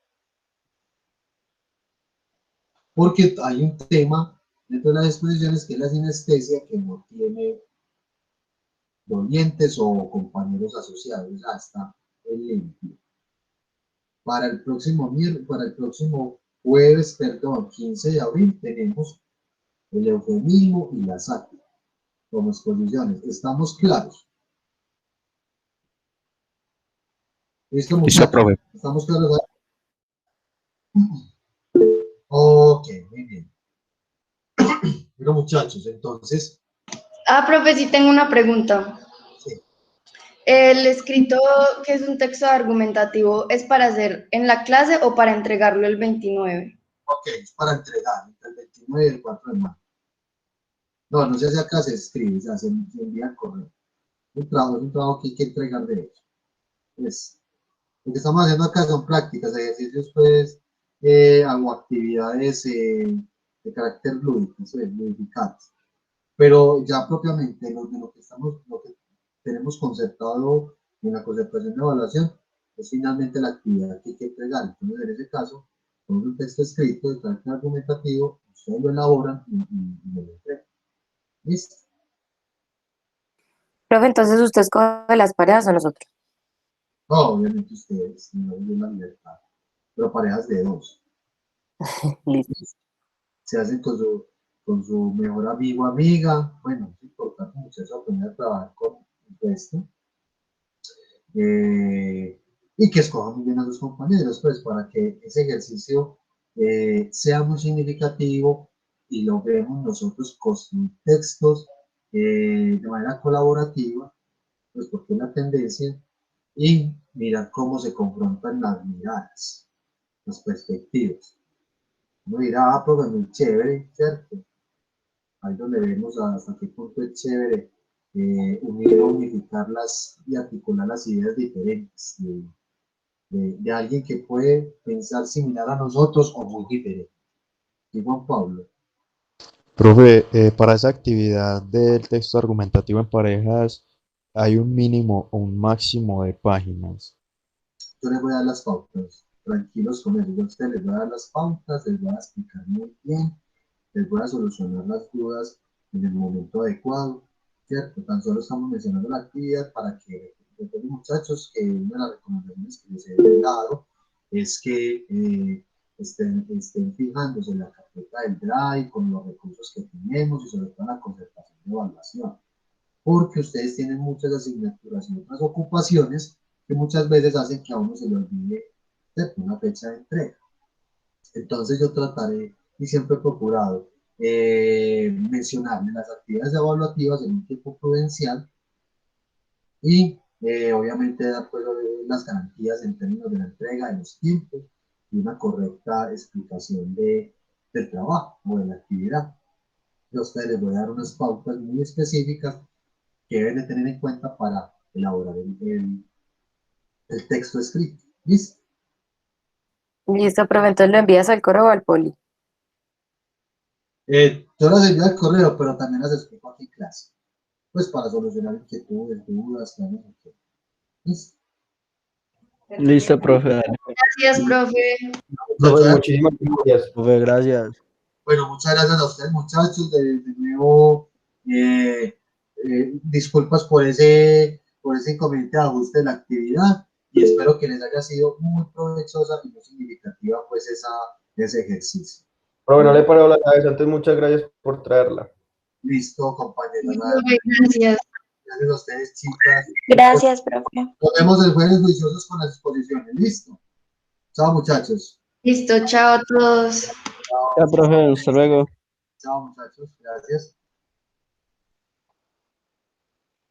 Porque hay un tema dentro de las exposiciones que es la sinestesia, que no tiene dolientes o compañeros asociados, hasta el limpio. Para el próximo jueves, perdón, 15 de abril, tenemos el eufemismo y la sátira como exposiciones. ¿Estamos claros? ¿Listo, Listo, muchachos? profe. ¿Estamos claros? Ok, muy bien. Bueno, muchachos, entonces, Profe, sí tengo una pregunta. sí. ¿El escrito, que es un texto argumentativo, es para hacer en la clase o para entregarlo el 29? Ok, es para entregar entre el 29 y el 4 de mayo. No, no se hace acá, se escribe, se envía al correo. Es un trabajo que hay que entregar de hecho. Pues, lo que estamos haciendo acá son prácticas, ejercicios, pues, o actividades de carácter lúdico, ludificantes. Pero ya propiamente lo que tenemos concertado en la concertación de evaluación es finalmente la actividad que hay que entregar. Entonces, en ese caso, con un texto escrito de carácter argumentativo, ustedes lo elaboran y lo entregan. ¿Listo? Profe, entonces usted escoge las parejas o nosotros. No, obviamente ustedes, no hay la libertad, pero parejas de dos. Listo. Se hacen con su mejor amigo o amiga. Bueno, es importante mucho eso, aprender a trabajar con el resto. Y que escojan muy bien a sus compañeros, pues, para que ese ejercicio sea muy significativo y logremos nosotros construir textos de manera colaborativa, pues, porque es la tendencia, y mirar cómo se confrontan las miradas, las perspectivas. Uno dirá, pero es muy chévere, ¿cierto? Ahí donde vemos hasta qué punto es chévere unir o unificarlas y articular las ideas diferentes de alguien que puede pensar similar a nosotros o muy diferente. Y Juan Pablo, Profe, para esa actividad del texto argumentativo en parejas, ¿hay un mínimo o un máximo de páginas? yo les voy a dar las pautas, tranquilos con eso, yo a ustedes les voy a dar las pautas, les voy a explicar muy bien, les voy a solucionar las dudas en el momento adecuado, ¿cierto? Tan solo estamos mencionando la actividad para que recuerden, muchachos, que una de las recomendaciones que les he dado es que estén fijándose en la carpeta del Drive con los recursos que tenemos y sobre todo en la concertación de evaluación, porque ustedes tienen muchas asignaturas y otras ocupaciones que muchas veces hacen que a uno se le olvide, ¿cierto?, una fecha de entrega. Entonces yo trataré y siempre he procurado mencionarle las actividades evaluativas en un tiempo prudencial y obviamente dar pues, las garantías en términos de la entrega de los tiempos y una correcta explicación del trabajo o de la actividad. Yo a ustedes les voy a dar unas pautas muy específicas que deben de tener en cuenta para elaborar el texto escrito. ¿Listo? Listo, profe, entonces lo envías al correo o al poli. Yo las envío al correo, pero también las explico aquí en clase, pues para solucionar inquietudes, dudas, que no sé qué. ¿Listo? Listo, profe. Dale. Gracias, profe. Profe, muchísimas gracias. Profe, gracias. Bueno, muchas gracias a ustedes, muchachos. De nuevo, disculpas por ese inconveniente de ajuste de la actividad y espero que les haya sido muy provechosa y muy significativa pues ese ejercicio. Profe, no le paro la cabeza, antes muchas gracias por traerla. Listo, compañeros. Gracias. Gracias a ustedes, chicas. Gracias, profe. Nos vemos el jueves juiciosos con las exposiciones. Listo. Chao, muchachos. Listo, chao a todos. Ya, profe, hasta luego. Chao, muchachos. Gracias.